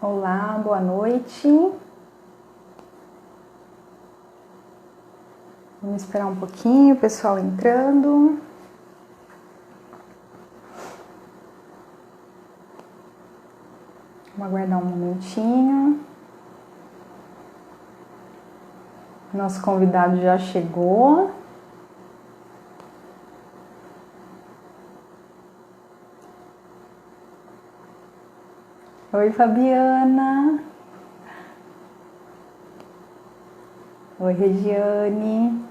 Olá, boa noite. Vamos esperar um pouquinho, o pessoal entrando. Vamos aguardar um momentinho. Nosso convidado já chegou. Oi, Fabiana. Oi, Regiane.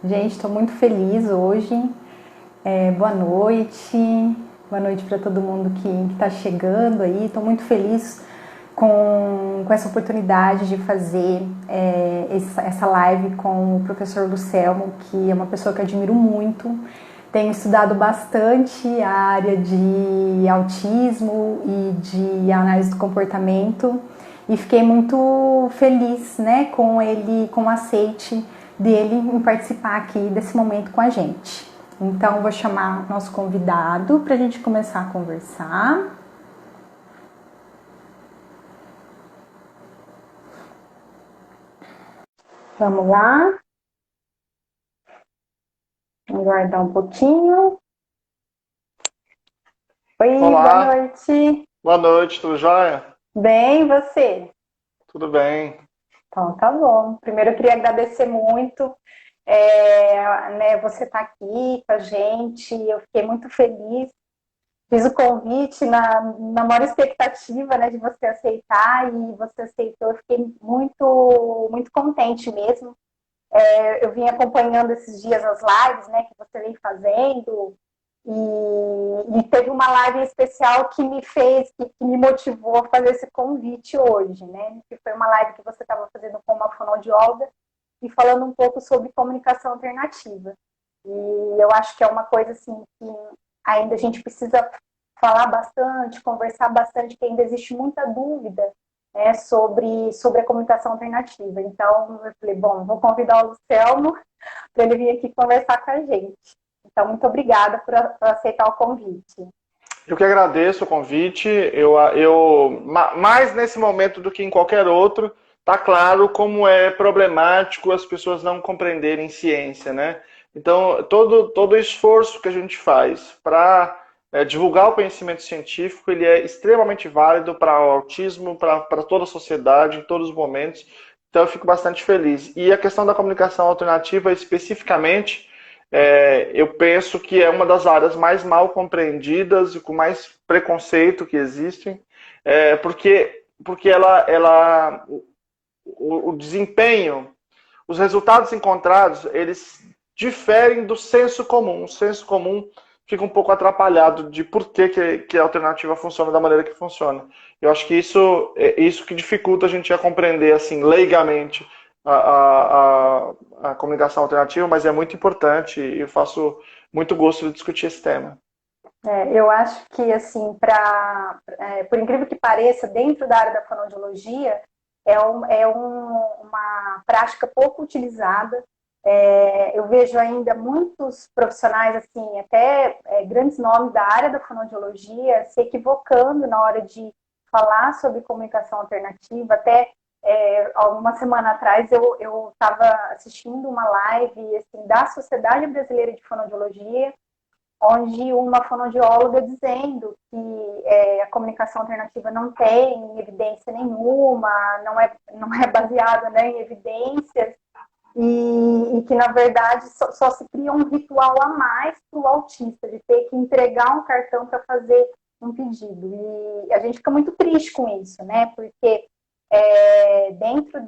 Gente, estou muito feliz hoje. Boa noite. Boa noite para todo mundo que está chegando aí. Estou muito feliz com essa oportunidade de fazer essa live com o professor Lucelmo, que é uma pessoa que eu admiro muito. Tenho estudado bastante a área de autismo e de análise do comportamento e fiquei muito feliz, né, com ele, com o aceite dele em participar aqui desse momento com a gente. Então, vou chamar nosso convidado para a gente começar a conversar. Vamos lá. Vamos aguardar um pouquinho. Oi, boa Olá, noite. boa noite, tudo jóia? Bem, e você? Tudo bem. Então, tá bom. Primeiro, eu queria agradecer muito, né, você estar aqui com a gente. Eu fiquei muito feliz. Fiz o convite na maior expectativa, né, de você aceitar e você aceitou. Eu fiquei muito contente mesmo. Eu vim acompanhando esses dias as lives, né, que você vem fazendo. E teve uma live especial que me fez, que me motivou a fazer esse convite hoje, né? Que foi uma live que você estava fazendo com uma fonoaudióloga e falando um pouco sobre comunicação alternativa. E eu acho que é uma coisa assim que ainda a gente precisa falar bastante, conversar bastante, que ainda existe muita dúvida, né, sobre a comunicação alternativa. Então, eu falei, bom, vou convidar o Lucelmo para ele vir aqui conversar com a gente. Então, muito obrigada por aceitar o convite. Eu que agradeço o convite. Mais nesse momento do que em qualquer outro, tá claro como é problemático as pessoas não compreenderem ciência, né? Então, todo o esforço que a gente faz para divulgar o conhecimento científico, ele é extremamente válido para o autismo, para toda a sociedade, em todos os momentos. Então, eu fico bastante feliz. E a questão da comunicação alternativa, especificamente, eu penso que é uma das áreas mais mal compreendidas e com mais preconceito que existem, porque o desempenho, os resultados encontrados, eles diferem do senso comum. O senso comum fica um pouco atrapalhado de por que a alternativa funciona da maneira que funciona. Eu acho que isso é isso que dificulta a gente a compreender assim leigamente a comunicação alternativa, mas é muito importante e eu faço muito gosto de discutir esse tema. Eu acho que, assim, por incrível que pareça, dentro da área da fonoaudiologia, uma prática pouco utilizada. Eu vejo ainda muitos profissionais, assim, até grandes nomes da área da fonoaudiologia, se equivocando na hora de falar sobre comunicação alternativa. Até alguma semana atrás eu estava assistindo uma live assim, da Sociedade Brasileira de Fonoaudiologia, onde uma fonoaudióloga dizendo que a comunicação alternativa não tem evidência nenhuma, não é baseada, né, em evidências, e que, na verdade, só se cria um ritual a mais para o autista, de ter que entregar um cartão para fazer um pedido. E a gente fica muito triste com isso, né? Porque dentro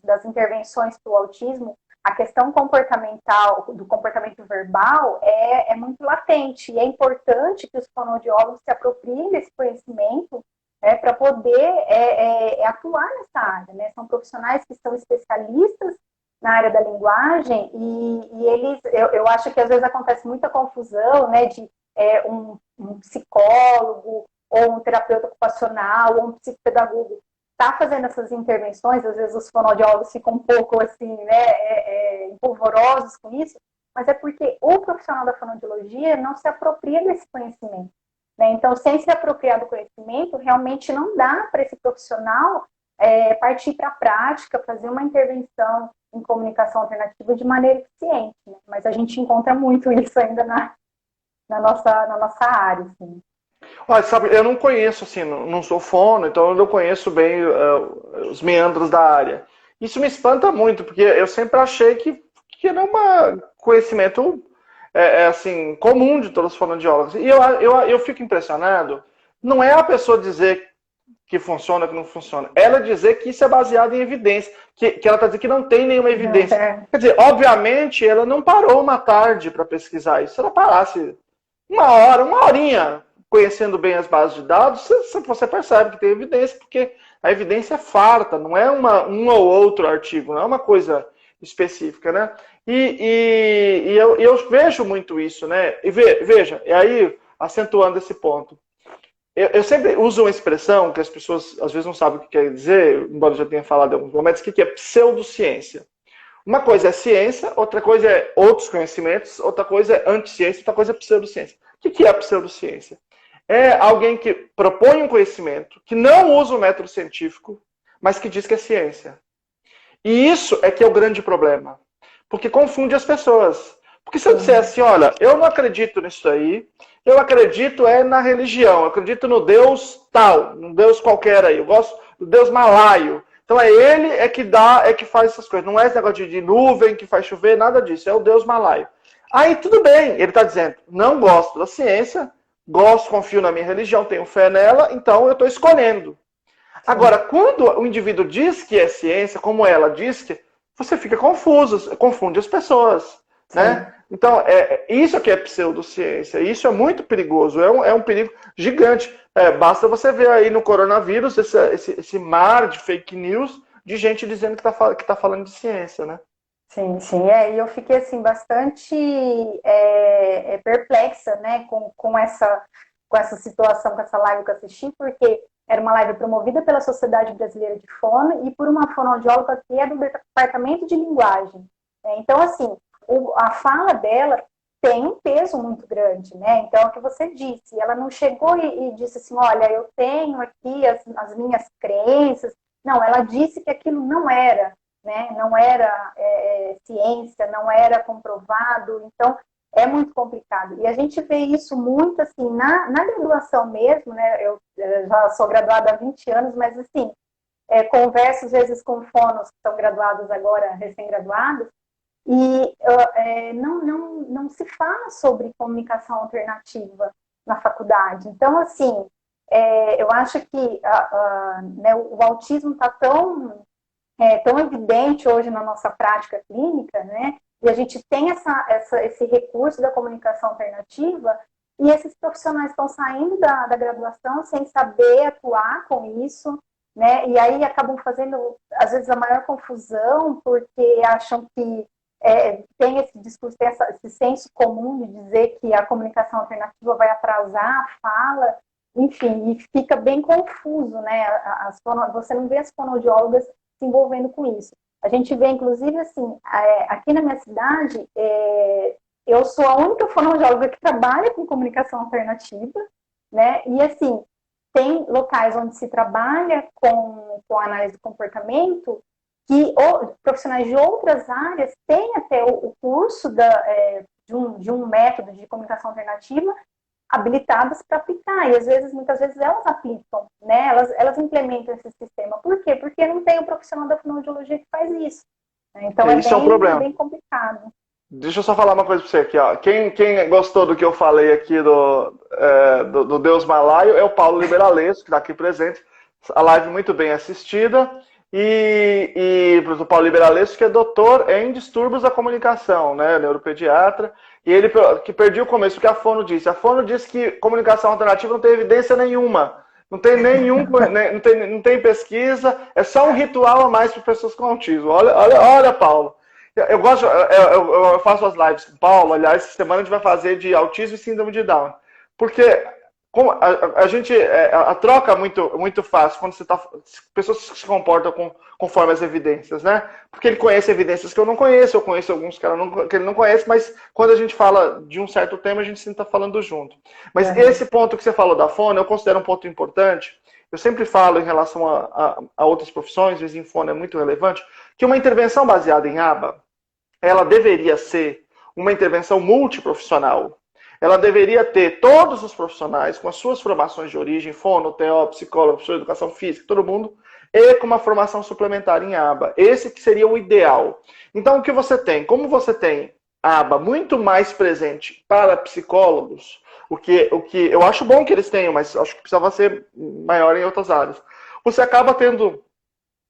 das intervenções para o autismo, a questão comportamental, do comportamento verbal, é muito latente. E é importante que os fonoaudiólogos se apropriem desse conhecimento, para poder atuar nessa área, né? São profissionais que são especialistas na área da linguagem e eles, eu acho que às vezes acontece muita confusão, né, de um psicólogo ou um terapeuta ocupacional ou um psicopedagogo tá fazendo essas intervenções, às vezes os fonoaudiólogos ficam um pouco assim, né, empolvorosos com isso, mas é porque o profissional da fonoaudiologia não se apropria desse conhecimento. né? Então, sem se apropriar do conhecimento, realmente não dá para esse profissional partir para a prática, fazer uma intervenção em comunicação alternativa de maneira eficiente, né? Mas a gente encontra muito isso ainda na nossa área, assim. Olha, sabe, eu não conheço, assim, não sou fono, então eu não conheço bem os meandros da área. Isso me espanta muito, porque eu sempre achei que era um conhecimento assim, comum de todos os fonoaudiólogos. E eu fico impressionado, não é a pessoa dizer que funciona, que não funciona. Ela dizer que isso é baseado em evidência, que ela está dizendo que não tem nenhuma evidência. Quer dizer, obviamente, ela não parou uma tarde para pesquisar isso. Se ela parasse uma horinha, conhecendo bem as bases de dados, você percebe que tem evidência, porque a evidência é farta, não é um ou outro artigo, não é uma coisa específica, né? E eu vejo muito isso, né? E veja, e aí, acentuando esse ponto, eu sempre uso uma expressão que as pessoas às vezes não sabem o que quer dizer, embora eu já tenha falado em alguns momentos, que é pseudociência. Uma coisa é ciência, outra coisa é outros conhecimentos, outra coisa é anticiência, outra coisa é pseudociência. O que é a pseudociência? É alguém que propõe um conhecimento, que não usa o método científico, mas que diz que é ciência. E isso é que é o grande problema. Porque confunde as pessoas. Porque se eu disser assim, olha, eu não acredito nisso aí, eu acredito na religião, eu acredito no Deus tal, no Deus qualquer aí, eu gosto do Deus malaio. Então ele que faz essas coisas. Não é esse negócio de nuvem que faz chover, nada disso, é o Deus malaio. Aí tudo bem, ele está dizendo, não gosto da ciência, confio na minha religião, tenho fé nela, então eu estou escolhendo. Agora, quando o indivíduo diz que é ciência, como ela diz que, você fica confuso, confunde as pessoas, né? Então, isso que é pseudociência, isso é muito perigoso, é um perigo gigante. Basta você ver aí no coronavírus esse mar de fake news de gente dizendo que tá falando de ciência, né? Sim, sim. E eu fiquei assim, bastante perplexa, né, com essa situação, com essa live que eu assisti, porque era uma live promovida pela Sociedade Brasileira de Fono e por uma fonoaudióloga que é do Departamento de Linguagem. Então, assim, a fala dela tem um peso muito grande, né? Então, é o que você disse, ela não chegou e disse assim, olha, eu tenho aqui as minhas crenças. Não, ela disse que aquilo não era, né? Não era ciência, não era comprovado. Então, é muito complicado. E a gente vê isso muito, assim, na graduação mesmo, né? Eu já sou graduada há 20 anos, mas, assim, converso às vezes com fonos que são graduados agora, recém-graduados, e não se fala sobre comunicação alternativa na faculdade. Então, assim, eu acho que né, o autismo está tão evidente hoje na nossa prática clínica, né? E a gente tem esse recurso da comunicação alternativa, e esses profissionais estão saindo da graduação sem saber atuar com isso, né? E aí acabam fazendo, às vezes, a maior confusão, porque acham que tem esse discurso, tem esse senso comum de dizer que a comunicação alternativa vai atrasar a fala, enfim, e fica bem confuso, né? Você não vê as fonoaudiólogas se envolvendo com isso. A gente vê, inclusive, assim, aqui na minha cidade, eu sou a única fonoaudióloga que trabalha com comunicação alternativa, né? E, assim, tem locais onde se trabalha com análise do comportamento que profissionais de outras áreas têm até o curso de um método de comunicação alternativa habilitadas para aplicar, e às vezes, muitas vezes elas aplicam, né? Elas implementam esse sistema. Por quê? Porque não tem um profissional da fonoaudiologia que faz isso. Né? Então isso é um problema. bem complicado. Deixa eu só falar uma coisa para você aqui, ó. Quem gostou do que eu falei aqui do Deus Malaio é o Paulo Liberalesco, que está aqui presente. A live muito bem assistida. E o Paulo Liberalesco, que é doutor em distúrbios da comunicação, né? Neuropediatra. E ele que perdi o começo, o que a Fono disse. A Fono disse que comunicação alternativa não tem evidência nenhuma. Não tem não tem pesquisa, é só um ritual a mais para pessoas com autismo. Olha, Paulo. Eu faço as lives com o Paulo, aliás, essa semana a gente vai fazer de autismo e síndrome de Down. Porque a gente a troca é muito fácil quando você tá, pessoas que se comportam conforme as evidências, né? Porque ele conhece evidências que eu não conheço, eu conheço alguns que ele não conhece, mas quando a gente fala de um certo tema, a gente sempre está falando junto. Mas esse ponto que você falou da fono, eu considero um ponto importante. Eu sempre falo em relação a outras profissões, mas em fono é muito relevante, que uma intervenção baseada em aba, ela deveria ser uma intervenção multiprofissional. Ela deveria ter todos os profissionais com as suas formações de origem, fono, TO, psicólogo, professor de educação física, todo mundo, e com uma formação suplementar em aba. Esse que seria o ideal. Então, o que você tem? Como você tem a aba muito mais presente para psicólogos, o que eu acho bom que eles tenham, mas acho que precisava ser maior em outras áreas. Você acaba tendo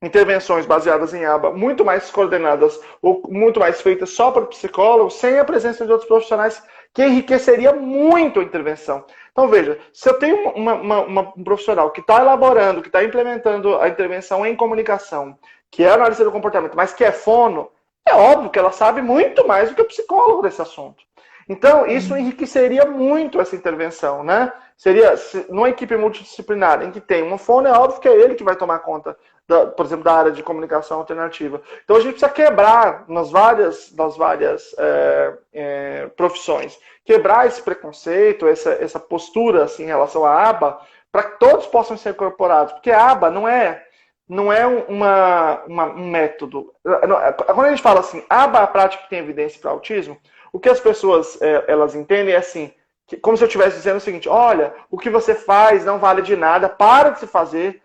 intervenções baseadas em aba muito mais coordenadas ou muito mais feitas só para psicólogos, sem a presença de outros profissionais, que enriqueceria muito a intervenção. Então, veja, se eu tenho um profissional que está elaborando, que está implementando a intervenção em comunicação, que é análise do comportamento, mas que é fono, é óbvio que ela sabe muito mais do que o psicólogo desse assunto. Então, isso enriqueceria muito essa intervenção, né? Seria, numa equipe multidisciplinar em que tem um fono, é óbvio que é ele que vai tomar conta, por exemplo, da área de comunicação alternativa. Então, a gente precisa quebrar nas várias profissões, quebrar esse preconceito, essa postura assim, em relação à aba, para que todos possam ser incorporados. Porque a aba não é um método. Quando a gente fala assim, aba é a prática que tem evidência para autismo, o que as pessoas elas entendem é assim, como se eu estivesse dizendo o seguinte: olha, o que você faz não vale de nada, para de fazer,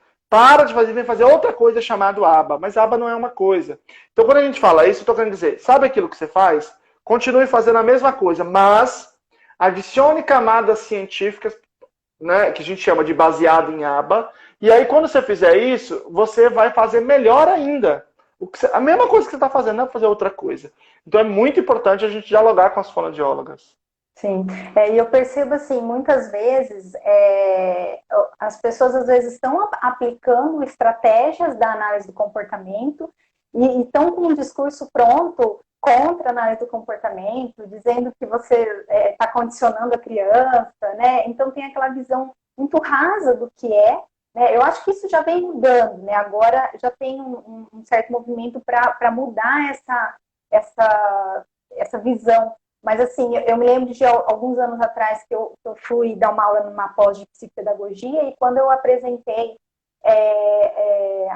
vem fazer outra coisa chamada aba. Mas aba não é uma coisa. Então, quando a gente fala isso, eu estou querendo dizer, sabe aquilo que você faz? Continue fazendo a mesma coisa, mas adicione camadas científicas, né, que a gente chama de baseado em aba, e aí quando você fizer isso, você vai fazer melhor ainda. A mesma coisa que você está fazendo, não é fazer outra coisa. Então é muito importante a gente dialogar com as fonoaudiólogas. Sim, e eu percebo assim, muitas vezes as pessoas às vezes estão aplicando estratégias da análise do comportamento e estão com um discurso pronto contra a análise do comportamento, dizendo que você está condicionando a criança, né? Então tem aquela visão muito rasa do que é, né? Eu acho que isso já vem mudando, né? Agora já tem um certo movimento para mudar essa visão. Mas, assim, eu me lembro de alguns anos atrás que eu fui dar uma aula numa pós de psicopedagogia e quando eu apresentei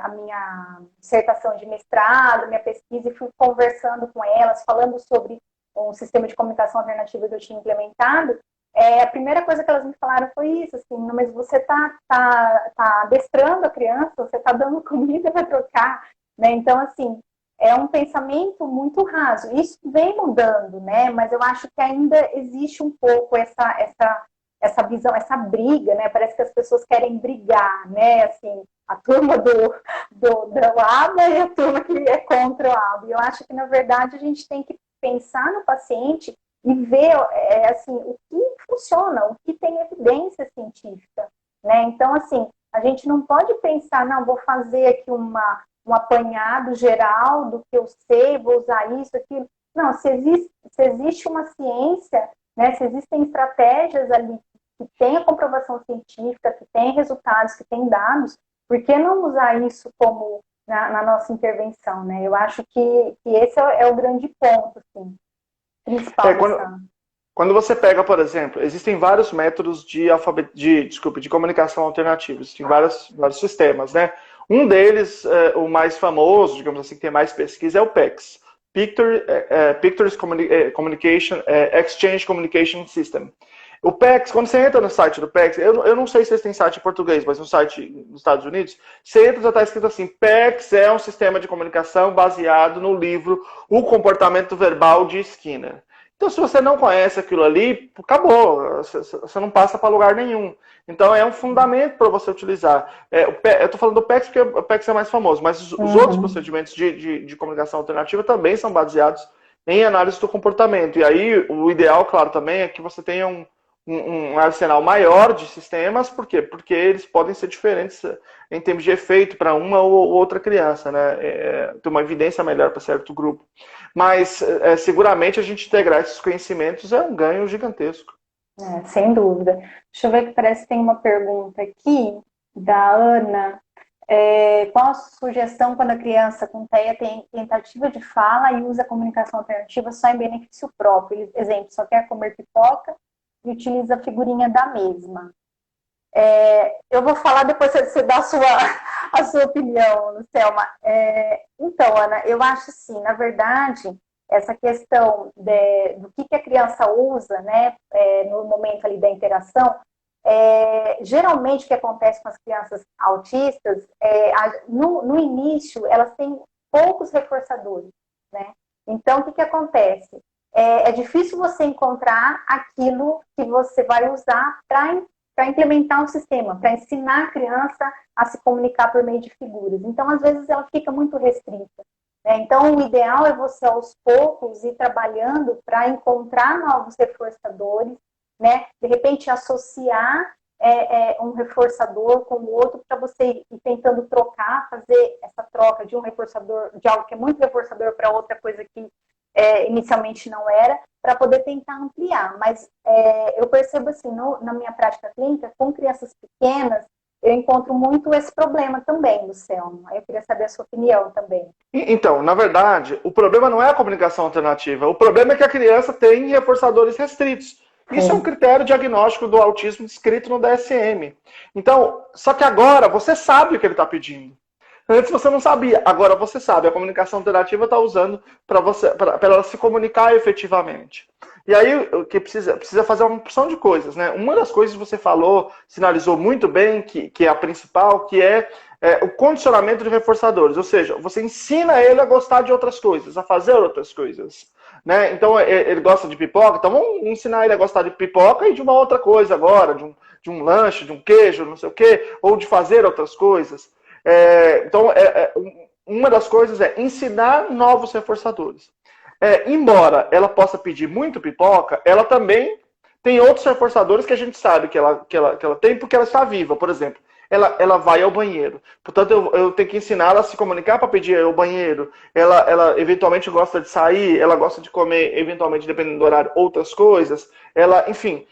a minha dissertação de mestrado, minha pesquisa, e fui conversando com elas, falando sobre um sistema de comunicação alternativa que eu tinha implementado, a primeira coisa que elas me falaram foi isso, assim, mas você tá adestrando a criança, você tá dando comida para trocar, né? Então, assim, é um pensamento muito raso. Isso vem mudando, né? Mas eu acho que ainda existe um pouco essa visão, essa briga, né? Parece que as pessoas querem brigar, né? Assim, a turma do ABA e a turma que é contra o ABA. E eu acho que, na verdade, a gente tem que pensar no paciente e ver assim, o que funciona, o que tem evidência científica, né? Então, assim, a gente não pode pensar, não, vou fazer aqui um apanhado geral do que eu sei, vou usar isso, aquilo. Não, se existe uma ciência, né, se existem estratégias ali que têm a comprovação científica, que têm resultados, que têm dados, por que não usar isso como na nossa intervenção, né? Eu acho que esse é o grande ponto, assim, principal Quando você pega, por exemplo, existem vários métodos de comunicação alternativa, existem vários sistemas, né? Um deles, o mais famoso, digamos assim, que tem mais pesquisa, é o PECS. Pictures Communication, Exchange Communication System. O PECS, quando você entra no site do PECS, eu não sei se eles têm site em português, mas no site nos Estados Unidos, você entra e já está escrito assim: PECS é um sistema de comunicação baseado no livro O Comportamento Verbal de Skinner. Então, se você não conhece aquilo ali, acabou, você não passa para lugar nenhum. Então, é um fundamento para você utilizar. Eu estou falando do PECS porque o PECS é mais famoso, mas os outros procedimentos de comunicação alternativa também são baseados em análise do comportamento. E aí, o ideal, claro, também é que você tenha um arsenal maior de sistemas. Por quê? Porque eles podem ser diferentes em termos de efeito para uma ou outra criança, né? Ter uma evidência melhor para certo grupo. Mas, seguramente, a gente integrar esses conhecimentos é um ganho gigantesco. Sem dúvida. Deixa eu ver que parece que tem uma pergunta aqui da Ana. Qual a sugestão quando a criança com TEA tem tentativa de fala e usa a comunicação alternativa só em benefício próprio? Exemplo, só quer comer pipoca e utiliza a figurinha da mesma. Eu vou falar depois você dá a sua opinião, Selma. Então, Ana, eu acho assim, na verdade, essa questão do que a criança usa, né, no momento ali da interação, geralmente o que acontece com as crianças autistas, no início, elas têm poucos reforçadores, né? Então, o que acontece? É difícil você encontrar aquilo que você vai usar para implementar um sistema, para ensinar a criança a se comunicar por meio de figuras. Então, às vezes, ela fica muito restrita. Né? Então, o ideal é você, aos poucos, ir trabalhando para encontrar novos reforçadores, né? De repente, associar um reforçador com o outro para você ir tentando trocar, fazer essa troca de um reforçador, de algo que é muito reforçador para outra coisa que inicialmente não era, para poder tentar ampliar. Mas eu percebo assim, na minha prática clínica, com crianças pequenas, eu encontro muito esse problema também, Luciano. Eu queria saber a sua opinião também. Então, na verdade, o problema não é a comunicação alternativa. O problema é que a criança tem reforçadores restritos. Isso é um critério diagnóstico do autismo descrito no DSM. Então, só que agora você sabe o que ele está pedindo. Antes você não sabia, agora você sabe. A comunicação alternativa está usando para ela se comunicar efetivamente. E aí o que precisa fazer uma opção de coisas, né? Uma das coisas que você falou, sinalizou muito bem, que é a principal, que é o condicionamento de reforçadores. Ou seja, você ensina ele a gostar de outras coisas, a fazer outras coisas. Né? Então ele gosta de pipoca, então vamos ensinar ele a gostar de pipoca e de uma outra coisa agora, de um lanche, de um queijo, não sei o quê, ou de fazer outras coisas. Então, uma das coisas é ensinar novos reforçadores. Embora ela possa pedir muito pipoca, ela também tem outros reforçadores que a gente sabe que ela tem porque ela está viva. Por exemplo, ela vai ao banheiro. Portanto, eu tenho que ensinar ela a se comunicar para pedir ao banheiro. Ela eventualmente gosta de sair, ela gosta de comer, eventualmente, dependendo do horário, outras coisas. Enfim,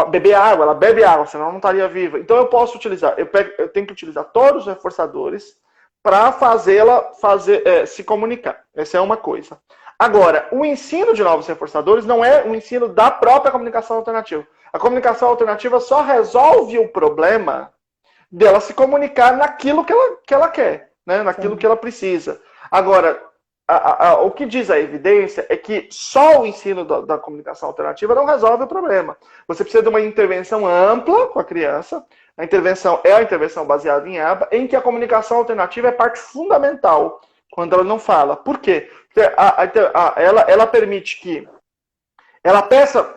beber água, ela bebe água, senão ela não estaria viva. Então eu posso utilizar, eu tenho que utilizar todos os reforçadores para fazê-la se comunicar. Essa é uma coisa. Agora, o ensino de novos reforçadores não é o ensino da própria comunicação alternativa. A comunicação alternativa só resolve o problema dela se comunicar naquilo que ela quer, né? Naquilo que ela precisa. Agora, o que diz a evidência é que só o ensino da comunicação alternativa não resolve o problema. Você precisa de uma intervenção ampla com a criança. A intervenção é a intervenção baseada em ABA, em que a comunicação alternativa é parte fundamental quando ela não fala. Por quê? Porque ela permite que ela peça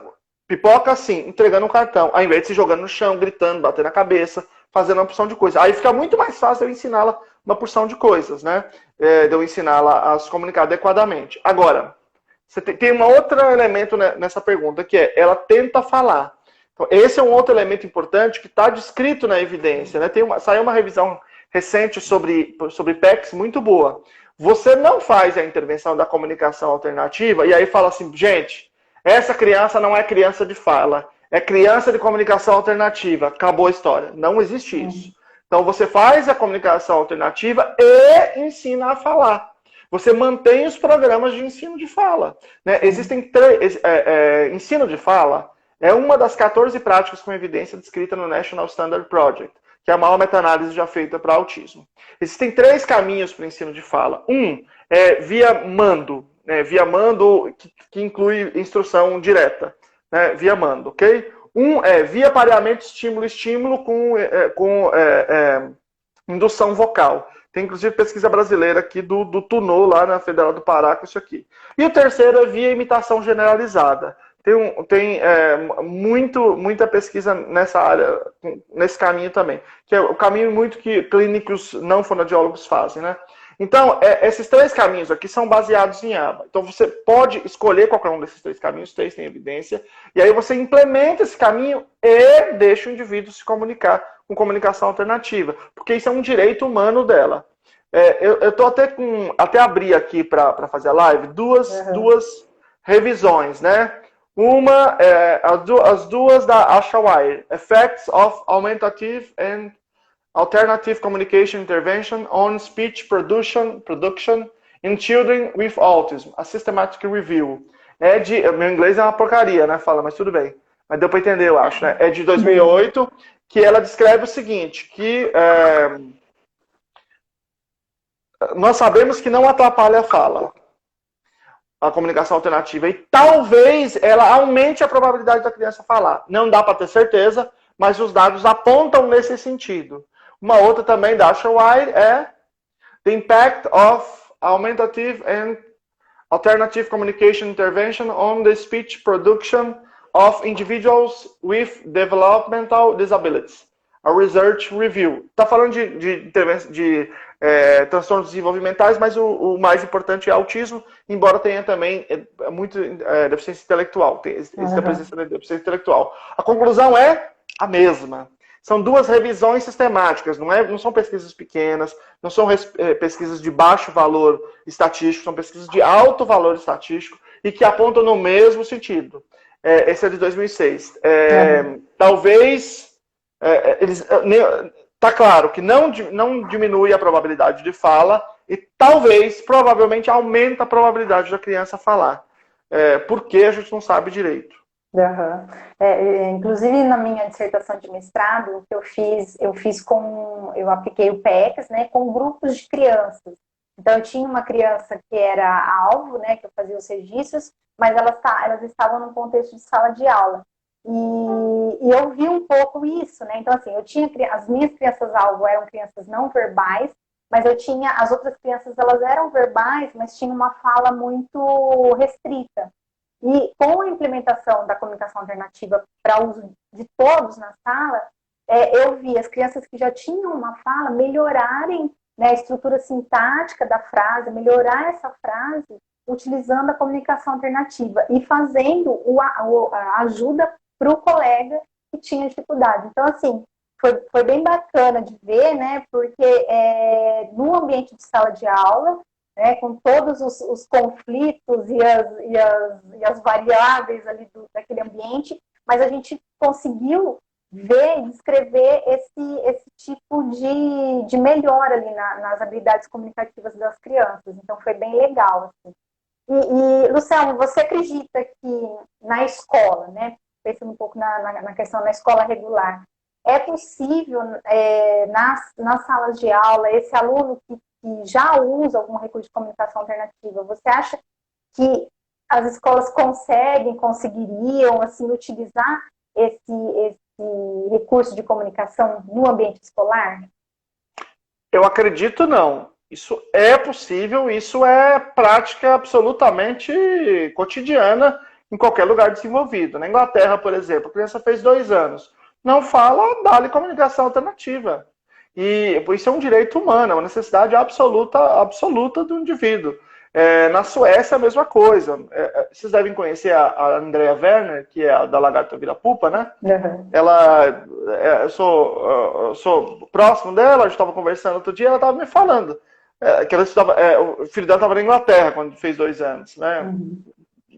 pipoca assim, entregando um cartão, ao invés de se jogando no chão, gritando, batendo na cabeça, fazendo uma porção de coisas. Aí fica muito mais fácil eu ensiná-la uma porção de coisas, né? De eu ensiná-la a se comunicar adequadamente. Agora, você tem um outro elemento nessa pergunta, que é, ela tenta falar. Então, esse é um outro elemento importante que está descrito na evidência, né? Saiu uma revisão recente sobre PECs muito boa. Você não faz a intervenção da comunicação alternativa e aí fala assim, gente, essa criança não é criança de fala, é criança de comunicação alternativa. Acabou a história. Não existe isso. Então você faz a comunicação alternativa e ensina a falar. Você mantém os programas de ensino de fala. Né? Existem ensino de fala é uma das 14 práticas com evidência descrita no National Standard Project, que é a maior meta-análise já feita para autismo. Existem 3 caminhos para o ensino de fala. Um é via mando, né? Via mando que inclui instrução direta, né? Via mando, ok? Um é via pareamento estímulo-estímulo com indução vocal. Tem inclusive pesquisa brasileira aqui do Tunô, lá na Federal do Pará, com isso aqui. E o terceiro é via imitação generalizada. Tem muita pesquisa nessa área, nesse caminho também, que é o caminho muito que clínicos não fonoaudiólogos fazem, né? Então, esses 3 caminhos aqui são baseados em ABA. Então, você pode escolher qualquer um desses 3 caminhos, 3 têm evidência, e aí você implementa esse caminho e deixa o indivíduo se comunicar com comunicação alternativa, porque isso é um direito humano dela. Eu estou até abrir aqui para fazer a live duas revisões, né? Uma é as duas da Asha Wire, Effects of Augmentative and Alternative Communication Intervention on Speech Production in Children with Autism, a Systematic Review. Meu inglês é uma porcaria, né? Fala, mas tudo bem. Mas deu para entender, eu acho, né? É de 2008, que ela descreve o seguinte, que nós sabemos que não atrapalha a fala, a comunicação alternativa, e talvez ela aumente a probabilidade da criança falar. Não dá para ter certeza, mas os dados apontam nesse sentido. Uma outra também da Asha Wire é The Impact of Augmentative and Alternative Communication Intervention on the Speech Production of Individuals with Developmental Disabilities. A Research Review. Está falando de transtornos desenvolvimentais, mas o mais importante é autismo, embora tenha também deficiência intelectual. Tem essa presença da deficiência intelectual. A conclusão é a mesma. São duas revisões sistemáticas, não são pesquisas pequenas, não são pesquisas de baixo valor estatístico, são pesquisas de alto valor estatístico e que apontam no mesmo sentido. Esse é de 2006. Talvez, está claro que não diminui a probabilidade de fala e talvez, provavelmente, aumenta a probabilidade da criança falar. Porque a gente não sabe direito. Uhum. Inclusive na minha dissertação de mestrado, o que eu apliquei o PECs, né, com grupos de crianças. Então eu tinha uma criança que era alvo, né, que eu fazia os registros, mas elas estavam num contexto de sala de aula. E eu vi um pouco isso, né? Então assim, as minhas crianças alvo eram crianças não verbais, mas as outras crianças, elas eram verbais, mas tinham uma fala muito restrita. E com a implementação da comunicação alternativa para uso de todos na sala, eu vi as crianças que já tinham uma fala melhorarem, né, a estrutura sintática da frase, melhorar essa frase utilizando a comunicação alternativa e fazendo a ajuda para o colega que tinha dificuldade. Então, assim, foi bem bacana de ver, né, porque no ambiente de sala de aula, com todos os conflitos e as variáveis ali daquele ambiente, mas a gente conseguiu ver e descrever esse tipo de melhora ali nas habilidades comunicativas das crianças. Então, foi bem legal. Assim. E Luciano, você acredita que na escola, né, pensando um pouco na questão da escola regular, é possível, nas salas de aula, esse aluno que já usa algum recurso de comunicação alternativa, você acha que as escolas conseguiriam assim, utilizar esse recurso de comunicação no ambiente escolar? Eu acredito não. Isso é possível, isso é prática absolutamente cotidiana em qualquer lugar desenvolvido. Na Inglaterra, por exemplo, a criança fez 2 anos. Não fala, dá-lhe comunicação alternativa. E isso é um direito humano, é uma necessidade absoluta do indivíduo. Na Suécia, a mesma coisa. Vocês devem conhecer a Andrea Werner, que é a da Lagarta Vira Pupa, né? Uhum. Eu sou próximo dela, a gente estava conversando outro dia, ela estava me falando que o filho dela estava na Inglaterra quando fez 2 anos, né? Uhum.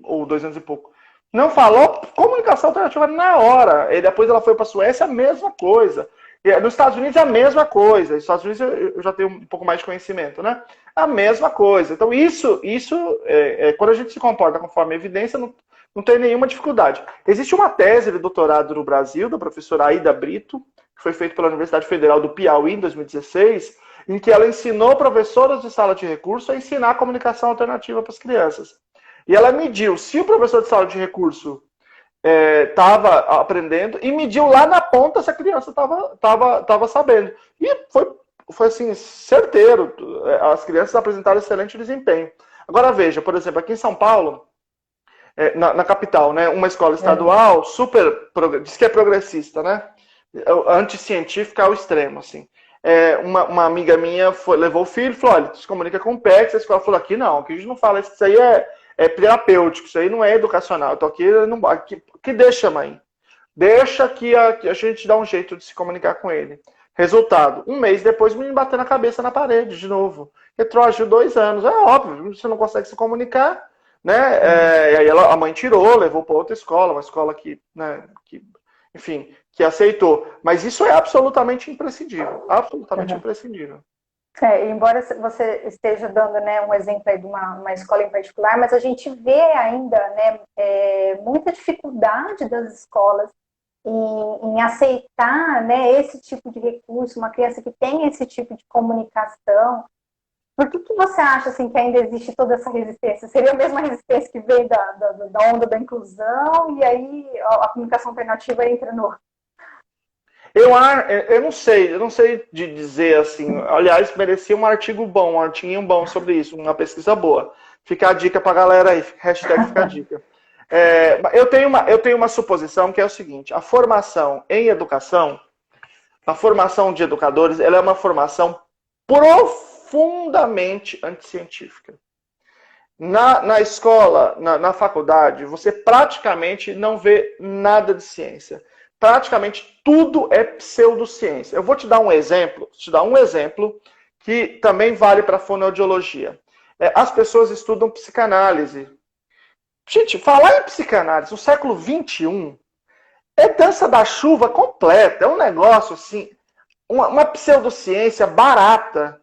Ou 2 anos e pouco. Não falou comunicação alternativa na hora. E depois ela foi para a Suécia, a mesma coisa. Nos Estados Unidos é a mesma coisa. Nos Estados Unidos eu já tenho um pouco mais de conhecimento, né? A mesma coisa. Então, quando a gente se comporta conforme a evidência, não tem nenhuma dificuldade. Existe uma tese de doutorado no Brasil, da professora Aida Brito, que foi feita pela Universidade Federal do Piauí, em 2016, em que ela ensinou professoras de sala de recurso a ensinar a comunicação alternativa para as crianças. E ela mediu se o professor de sala de recurso estava aprendendo e mediu lá na ponta se a criança estava sabendo. E foi assim, certeiro. As crianças apresentaram excelente desempenho. Agora veja, por exemplo, aqui em São Paulo, na capital, né, uma escola estadual diz que é progressista, né? Anticientífica ao extremo, assim. Uma amiga minha levou o filho e falou, olha, tu se comunica com o PEC, a escola falou, aqui não, aqui a gente não fala isso, isso aí é terapêutico, isso aí não é educacional. Então aqui deixa, mãe. Deixa que a gente dá um jeito de se comunicar com ele. Resultado, 1 mês depois o menino bateu na cabeça na parede de novo. Retroagiu 2 anos. É óbvio, você não consegue se comunicar, né? E aí a mãe tirou, levou para outra escola, uma escola que, né, que, enfim, que aceitou. Mas isso é absolutamente imprescindível, absolutamente Uhum. imprescindível. Embora você esteja dando, né, um exemplo aí de uma escola em particular, mas a gente vê ainda, né, muita dificuldade das escolas em aceitar, né, esse tipo de recurso, uma criança que tem esse tipo de comunicação. Por que você acha assim, que ainda existe toda essa resistência? Seria a mesma resistência que veio da onda da inclusão e aí a comunicação alternativa entra no... Eu não sei de dizer assim. Aliás, merecia um artigo bom, um artigo bom sobre isso, uma pesquisa boa. Fica a dica pra galera aí, hashtag fica a dica. Eu tenho uma suposição que é o seguinte: a formação em educação, a formação de educadores, ela é uma formação profundamente anticientífica. Na escola, na faculdade, você praticamente não vê nada de ciência. Praticamente tudo é pseudociência. Eu vou te dar um exemplo que também vale para a fonoaudiologia. As pessoas estudam psicanálise. Gente, falar em psicanálise no século XXI é dança da chuva completa. É um negócio assim, uma pseudociência barata.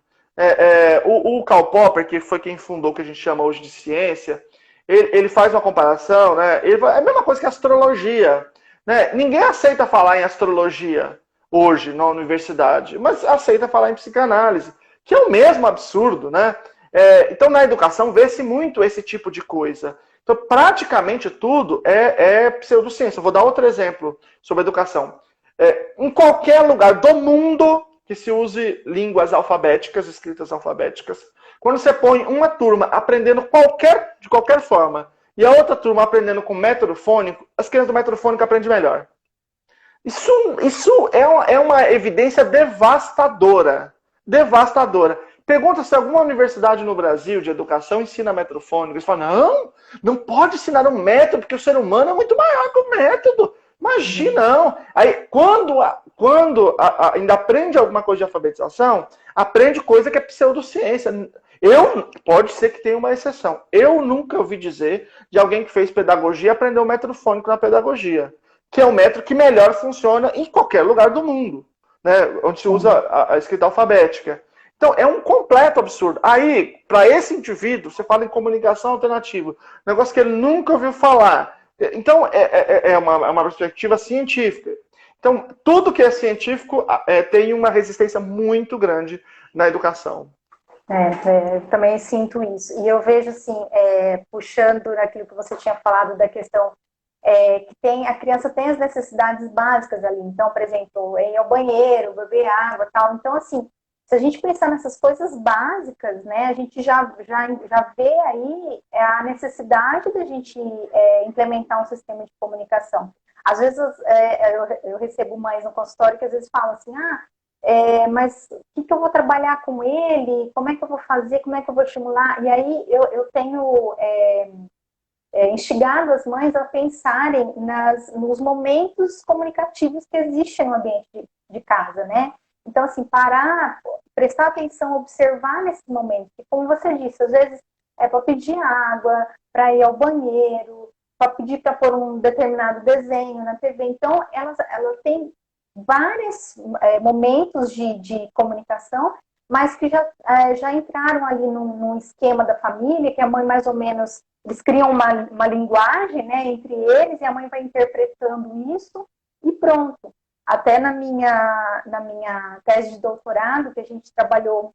O Karl Popper, que foi quem fundou o que a gente chama hoje de ciência, ele faz uma comparação, né? É a mesma coisa que a astrologia. Né? Ninguém aceita falar em astrologia hoje na universidade, mas aceita falar em psicanálise, que é o mesmo absurdo, né? Então, na educação, vê-se muito esse tipo de coisa. Então, praticamente tudo é pseudociência. Eu vou dar outro exemplo sobre educação. Em qualquer lugar do mundo que se use línguas alfabéticas, escritas alfabéticas, quando você põe uma turma aprendendo de qualquer forma e a outra turma aprendendo com método fônico, as crianças do método fônico aprendem melhor. Isso é uma evidência devastadora. Devastadora. Pergunta se alguma universidade no Brasil de educação ensina método fônico. Eles falam, não pode ensinar um método, porque o ser humano é muito maior que o método. Imagina, não. Aí, quando ainda aprende alguma coisa de alfabetização, aprende coisa que é pseudociência. Pode ser que tenha uma exceção. Eu nunca ouvi dizer de alguém que fez pedagogia e aprendeu o método fônico na pedagogia, que é o método que melhor funciona em qualquer lugar do mundo, né, onde se usa a escrita alfabética. Então, é um completo absurdo. Aí, para esse indivíduo, você fala em comunicação alternativa, negócio que ele nunca ouviu falar. Então, é uma perspectiva científica. Então, tudo que é científico tem uma resistência muito grande na educação. Também sinto isso. E eu vejo, assim, puxando naquilo que você tinha falado da questão que a criança tem as necessidades básicas ali. Então, por exemplo, ir ao banheiro, beber água, tal. Então, assim, se a gente pensar nessas coisas básicas, né, a gente já vê aí a necessidade da gente implementar um sistema de comunicação. Às vezes eu recebo mães no consultório que às vezes falam assim, mas o que eu vou trabalhar com ele? Como é que eu vou fazer? Como é que eu vou estimular? E aí eu tenho instigado as mães a pensarem nos momentos comunicativos que existem no ambiente de casa, né? Então, assim, parar, prestar atenção, observar nesses momentos. E como você disse, às vezes é para pedir água, para ir ao banheiro, para pedir para pôr um determinado desenho na TV. Então, ela tem vários momentos de comunicação, mas que já entraram ali num esquema da família, que a mãe mais ou menos, eles criam uma linguagem, né, entre eles, e a mãe vai interpretando isso, e pronto. Até na minha tese de doutorado, que a gente trabalhou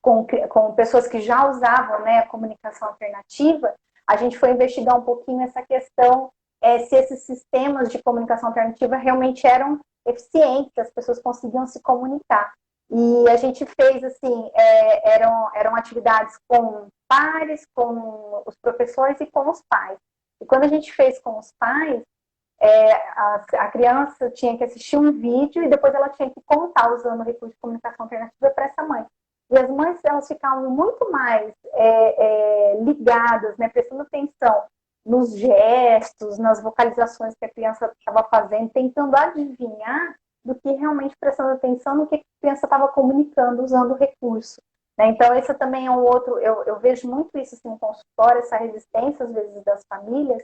com pessoas que já usavam, né, a comunicação alternativa, a gente foi investigar um pouquinho essa questão, se esses sistemas de comunicação alternativa realmente eram eficientes, as pessoas conseguiam se comunicar. E a gente fez, assim, eram atividades com pares, com os professores e com os pais. E quando a gente fez com os pais, a criança tinha que assistir um vídeo e depois ela tinha que contar usando o recurso de comunicação alternativa para essa mãe. E as mães, elas ficavam muito mais ligadas, né, prestando atenção nos gestos, nas vocalizações que a criança estava fazendo, tentando adivinhar do que realmente prestando atenção no que a criança estava comunicando usando o recurso. né? Então, esse também é um outro, eu vejo muito isso assim, no consultório, essa resistência, às vezes, das famílias,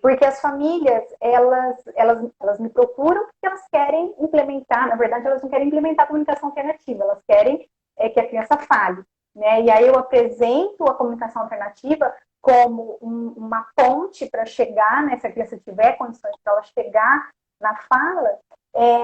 porque as famílias, elas me procuram porque elas querem implementar, na verdade, elas não querem implementar a comunicação alternativa, elas querem que a criança fale, né? E aí eu apresento a comunicação alternativa como uma ponte para chegar, né, se a criança tiver condições para ela chegar na fala,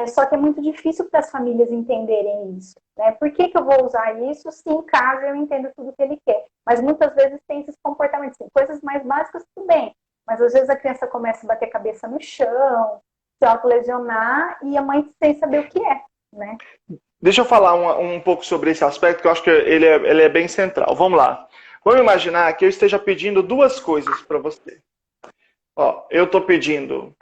só que é muito difícil para as famílias entenderem isso, né? Por que eu vou usar isso se em casa eu entendo tudo que ele quer? Mas muitas vezes tem esses comportamentos, assim, coisas mais básicas, tudo bem, mas às vezes a criança começa a bater a cabeça no chão, se autolesionar e a mãe sem saber o que é, né? Deixa eu falar um pouco sobre esse aspecto, que eu acho que ele é bem central. Vamos lá. Vamos imaginar que eu esteja pedindo duas coisas para você. Ó, eu estou pedindo...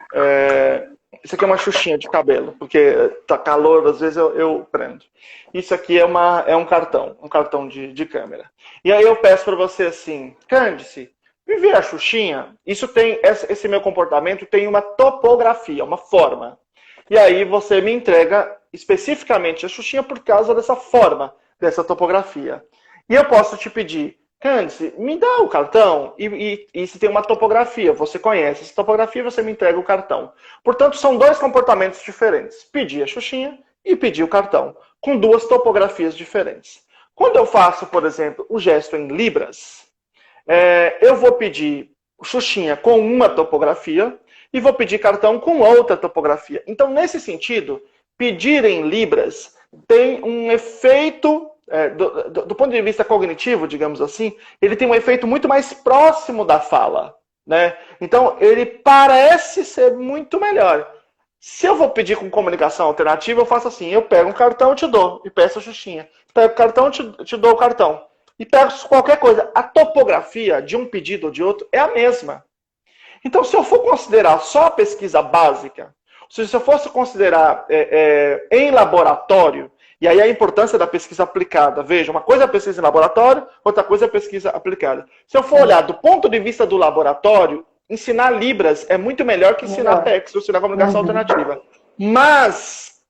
isso aqui é uma xuxinha de cabelo, porque tá calor, às vezes eu prendo. Isso aqui é um cartão de câmera. E aí eu peço para você assim, Cândice, me vê a xuxinha. Esse meu comportamento tem uma topografia, uma forma. E aí você me entrega especificamente a xuxinha por causa dessa forma, dessa topografia. E eu posso te pedir, Cândice, me dá o cartão e se tem uma topografia, você conhece essa topografia, você me entrega o cartão. Portanto, são dois comportamentos diferentes. Pedir a xuxinha e pedir o cartão, com duas topografias diferentes. Quando eu faço, por exemplo, o gesto em libras, eu vou pedir xuxinha com uma topografia e vou pedir cartão com outra topografia. Então, nesse sentido, pedir em libras tem um efeito... do ponto de vista cognitivo, digamos assim, ele tem um efeito muito mais próximo da fala, né? Então, ele parece ser muito melhor. Se eu vou pedir com comunicação alternativa, eu faço assim, eu pego um cartão e te dou, e peço a xuxinha. Pego o cartão e te dou o cartão. E pego qualquer coisa. A topografia de um pedido ou de outro é a mesma. Então, se eu for considerar só a pesquisa básica, se eu fosse considerar em laboratório, e aí a importância da pesquisa aplicada. Veja, uma coisa é a pesquisa em laboratório, outra coisa é a pesquisa aplicada. Se eu for olhar do ponto de vista do laboratório, ensinar Libras é muito melhor que ensinar texto, ensinar comunicação alternativa. Mas,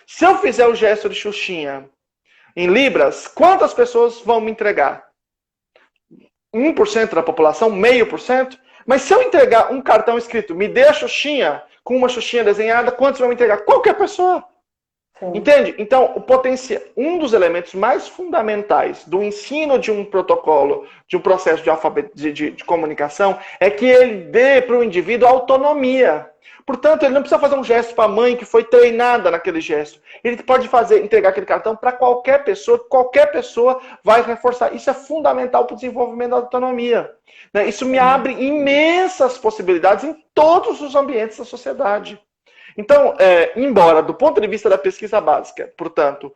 se eu fizer o gesto de xuxinha em Libras, quantas pessoas vão me entregar? 1% da população? 0,5%? Mas se eu entregar um cartão escrito, me dê a xuxinha, com uma xuxinha desenhada, quantos vão me entregar? Qualquer pessoa. Entende? Então, um dos elementos mais fundamentais do ensino de um protocolo, de um processo de comunicação, é que ele dê para o indivíduo autonomia. Portanto, ele não precisa fazer um gesto para a mãe que foi treinada naquele gesto. Ele pode entregar aquele cartão para qualquer pessoa vai reforçar. Isso é fundamental para o desenvolvimento da autonomia. Isso me abre imensas possibilidades em todos os ambientes da sociedade. Então, embora do ponto de vista da pesquisa básica, portanto,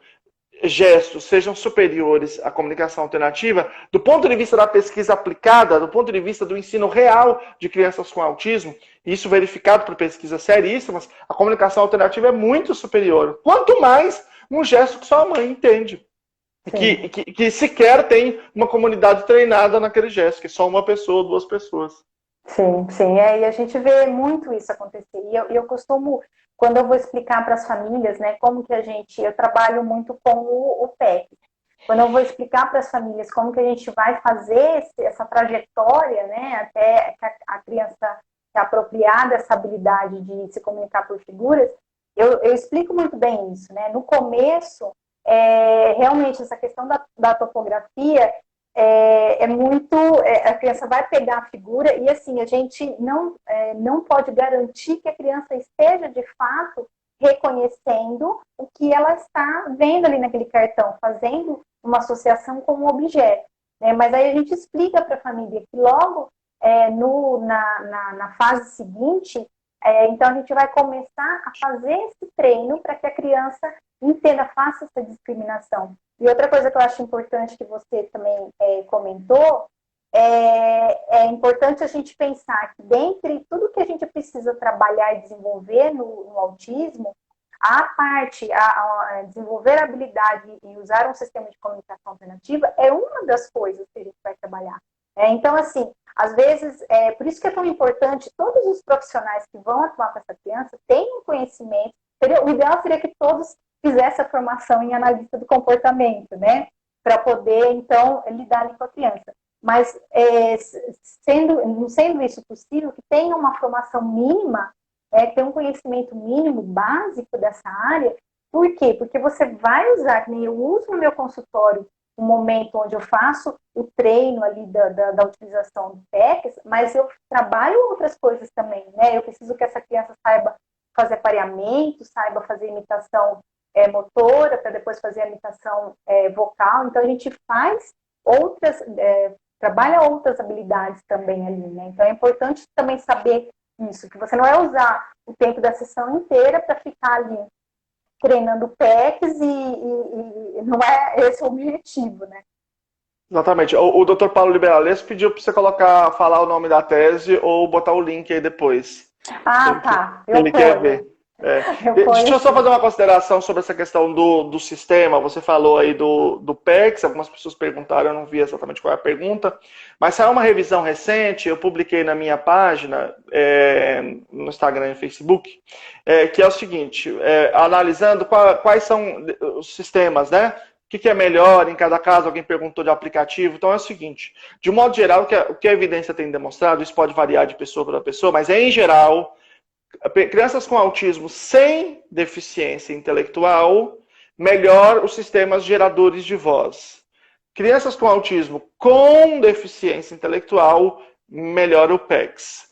gestos sejam superiores à comunicação alternativa, do ponto de vista da pesquisa aplicada, do ponto de vista do ensino real de crianças com autismo, isso verificado por pesquisas seríssimas, a comunicação alternativa é muito superior. Quanto mais um gesto que só a mãe entende. Que sequer tem uma comunidade treinada naquele gesto, que só uma pessoa, duas pessoas. Sim, e a gente vê muito isso acontecer. E eu costumo, quando eu vou explicar para as famílias, né, como que eu trabalho muito com o PEC. Quando eu vou explicar para as famílias como que a gente vai fazer essa trajetória, né, até que a criança se apropriar dessa habilidade de se comunicar por figuras, eu explico muito bem isso, né? No começo, realmente essa questão da topografia a criança vai pegar a figura e assim, a gente não pode garantir que a criança esteja de fato reconhecendo o que ela está vendo ali naquele cartão, fazendo uma associação com um objeto, né? Mas aí a gente explica para a família que logo na fase seguinte, então a gente vai começar a fazer esse treino para que a criança entenda, faça essa discriminação. E outra coisa que eu acho importante que você também comentou, é importante a gente pensar que dentre tudo que a gente precisa trabalhar e desenvolver no autismo, desenvolver a habilidade e usar um sistema de comunicação alternativa é uma das coisas que a gente vai trabalhar. Então, assim, às vezes, por isso que é tão importante, todos os profissionais que vão atuar com essa criança tenham conhecimento. O ideal seria que todos fizessem a formação em analista do comportamento, né? para poder, então, lidar ali com a criança. Mas, não sendo isso possível, que tenha uma formação mínima, ter um conhecimento mínimo, básico dessa área. Por quê? Porque você vai usar, que nem eu uso no meu consultório, um momento onde eu faço o treino ali da utilização do PECs, mas eu trabalho outras coisas também, né? Eu preciso que essa criança saiba fazer pareamento, saiba fazer imitação motora, para depois fazer a imitação vocal. Então, a gente faz outras, trabalha outras habilidades também ali, né? Então, é importante também saber isso, que você não vai usar o tempo da sessão inteira para ficar ali treinando PECs e não é esse o objetivo, né? Exatamente. O Dr. Paulo Liberales pediu para você falar o nome da tese ou botar o link aí depois. Tá. Ele quer ver. Deixa eu só fazer uma consideração sobre essa questão do sistema. Você falou aí do PECs, algumas pessoas perguntaram, eu não vi exatamente qual é a pergunta, mas saiu uma revisão recente, eu publiquei na minha página, no Instagram e no Facebook, que é o seguinte, analisando quais são os sistemas, né? O que é melhor em cada caso, alguém perguntou de aplicativo. Então é o seguinte, de um modo geral, o que a evidência tem demonstrado, isso pode variar de pessoa para pessoa, mas em geral, crianças com autismo sem deficiência intelectual, melhor os sistemas geradores de voz. Crianças com autismo com deficiência intelectual, melhor o PECs.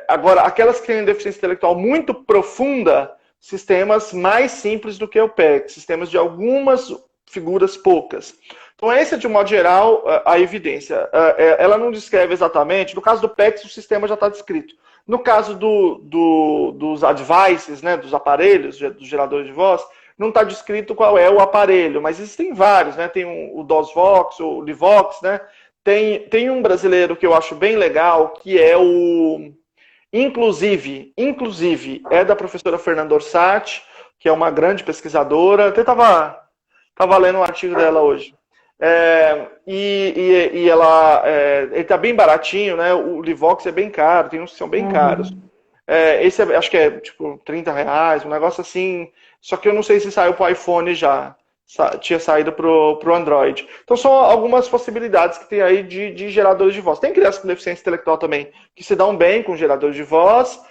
Agora, aquelas que têm deficiência intelectual muito profunda, sistemas mais simples do que o PECs, sistemas de algumas figuras poucas. Então, essa é, de um modo geral, a evidência. Ela não descreve exatamente, no caso do PECs, o sistema já está descrito. No caso dos devices, né, dos aparelhos, dos geradores de voz, não está descrito qual é o aparelho, mas existem vários, né? Tem o DOSVox, o Livox, né? Tem um brasileiro que eu acho bem legal, que é o Inclusive, é da professora Fernanda Orsatti, que é uma grande pesquisadora. Até estava lendo um artigo dela hoje. E ela, ele tá bem baratinho, né? O Livox é bem caro, tem uns que são bem caros. Esse acho que é tipo R$30, um negócio assim. Só que eu não sei se saiu pro iPhone já. Tinha saído pro Android. Então são algumas possibilidades que tem aí de geradores de voz. Tem crianças com deficiência intelectual também que se dão bem com geradores de voz.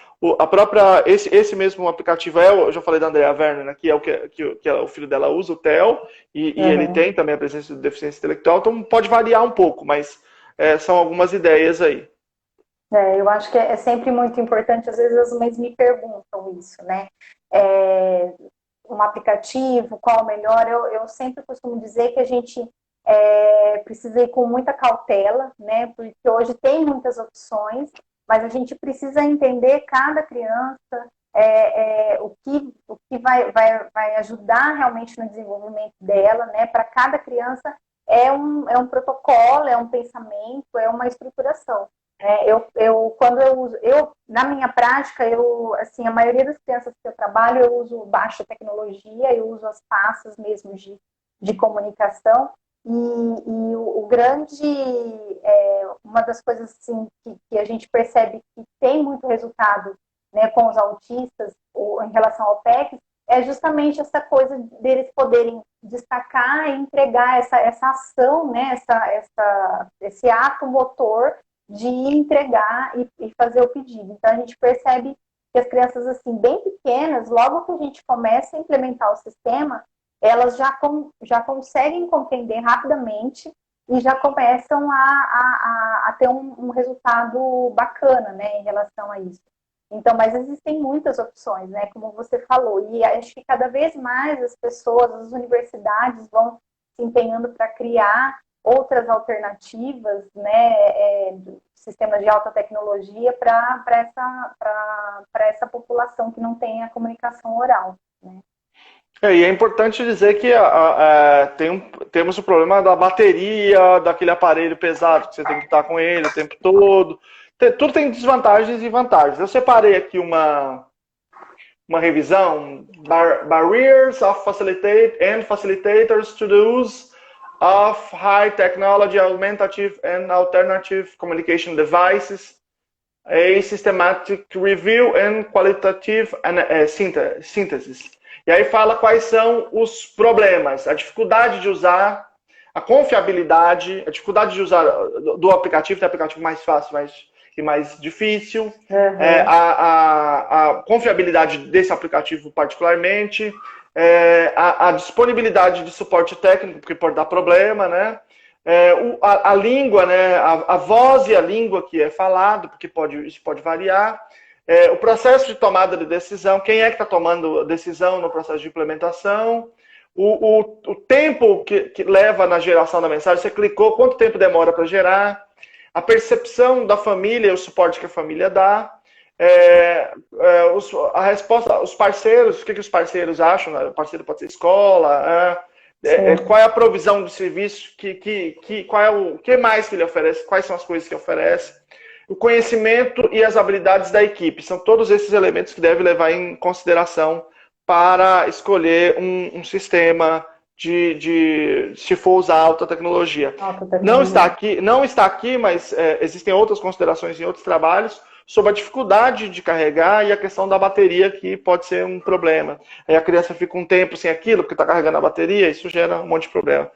Esse mesmo aplicativo eu já falei da Andrea Werner, né, que é o que o filho dela usa, o Theo, e ele tem também a presença de deficiência intelectual, então pode variar um pouco, mas são algumas ideias aí. Eu acho que é sempre muito importante, às vezes as mães me perguntam isso, né? Um aplicativo, qual o melhor? Eu sempre costumo dizer que a gente precisa ir com muita cautela, né? Porque hoje tem muitas opções, mas a gente precisa entender cada criança, o que vai ajudar realmente no desenvolvimento dela, né? Para cada criança é um protocolo, é um pensamento, é uma estruturação. Quando eu uso, na minha prática, assim, a maioria das crianças que eu trabalho, eu uso baixa tecnologia, eu uso as passas mesmo de comunicação. E o grande, uma das coisas assim, que a gente percebe que tem muito resultado, né, com os autistas em relação ao PEC, é justamente essa coisa deles poderem destacar e entregar essa ação, né, esse ato motor de entregar e fazer o pedido. Então, a gente percebe que as crianças, assim, bem pequenas, logo que a gente começa a implementar o sistema, elas já conseguem compreender rapidamente e já começam a ter um resultado bacana, né, em relação a isso. Então, mas existem muitas opções, né, como você falou, e acho que cada vez mais as pessoas, as universidades vão se empenhando para criar outras alternativas, né, sistemas de alta tecnologia para essa população que não tem a comunicação oral, né. E é importante dizer que temos o problema da bateria, daquele aparelho pesado, que você tem que estar com ele o tempo todo. Tudo tem desvantagens e vantagens. Eu separei aqui uma revisão, Barriers of Facilitate and Facilitators to the Use of High Technology Augmentative and Alternative Communication Devices, a Systematic Review and Qualitative Synthesis. E aí fala quais são os problemas, a dificuldade de usar a confiabilidade, a dificuldade de usar do aplicativo, tem aplicativo mais fácil e mais difícil, a confiabilidade desse aplicativo particularmente, a disponibilidade de suporte técnico, porque pode dar problema, né? A língua, né? A voz e a língua que é falado, porque isso pode variar. O processo de tomada de decisão, quem é que está tomando decisão no processo de implementação, o tempo que leva na geração da mensagem, você clicou, quanto tempo demora para gerar, a percepção da família, o suporte que a família dá, a resposta, os parceiros, o que os parceiros acham, o parceiro pode ser escola, qual é a provisão de serviço, o que mais que ele oferece, quais são as coisas que oferece, o conhecimento e as habilidades da equipe, são todos esses elementos que deve levar em consideração para escolher um sistema se for usar alta tecnologia. Não está aqui, mas existem outras considerações em outros trabalhos sobre a dificuldade de carregar e a questão da bateria, que pode ser um problema. Aí a criança fica um tempo sem aquilo, porque está carregando a bateria, isso gera um monte de problema.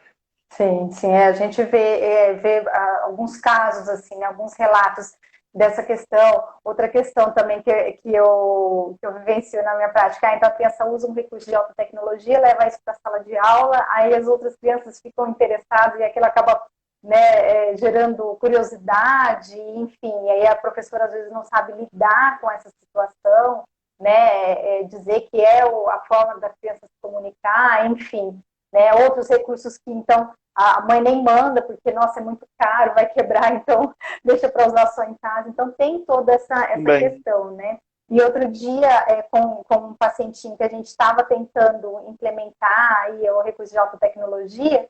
Sim, a gente vê alguns casos, assim, né, alguns relatos dessa questão. Outra questão também que eu vivencio na minha prática, então a criança usa um recurso de alta tecnologia, leva isso para a sala de aula, aí as outras crianças ficam interessadas e aquilo acaba, né, gerando curiosidade, enfim, e aí a professora às vezes não sabe lidar com essa situação, né, dizer que é a forma da criança se comunicar, enfim, né, outros recursos que então a mãe nem manda, porque, nossa, é muito caro, vai quebrar, então deixa para usar só em casa. Então tem toda essa questão, né? E outro dia, com um pacientinho que a gente estava tentando implementar aí, o recurso de alta tecnologia,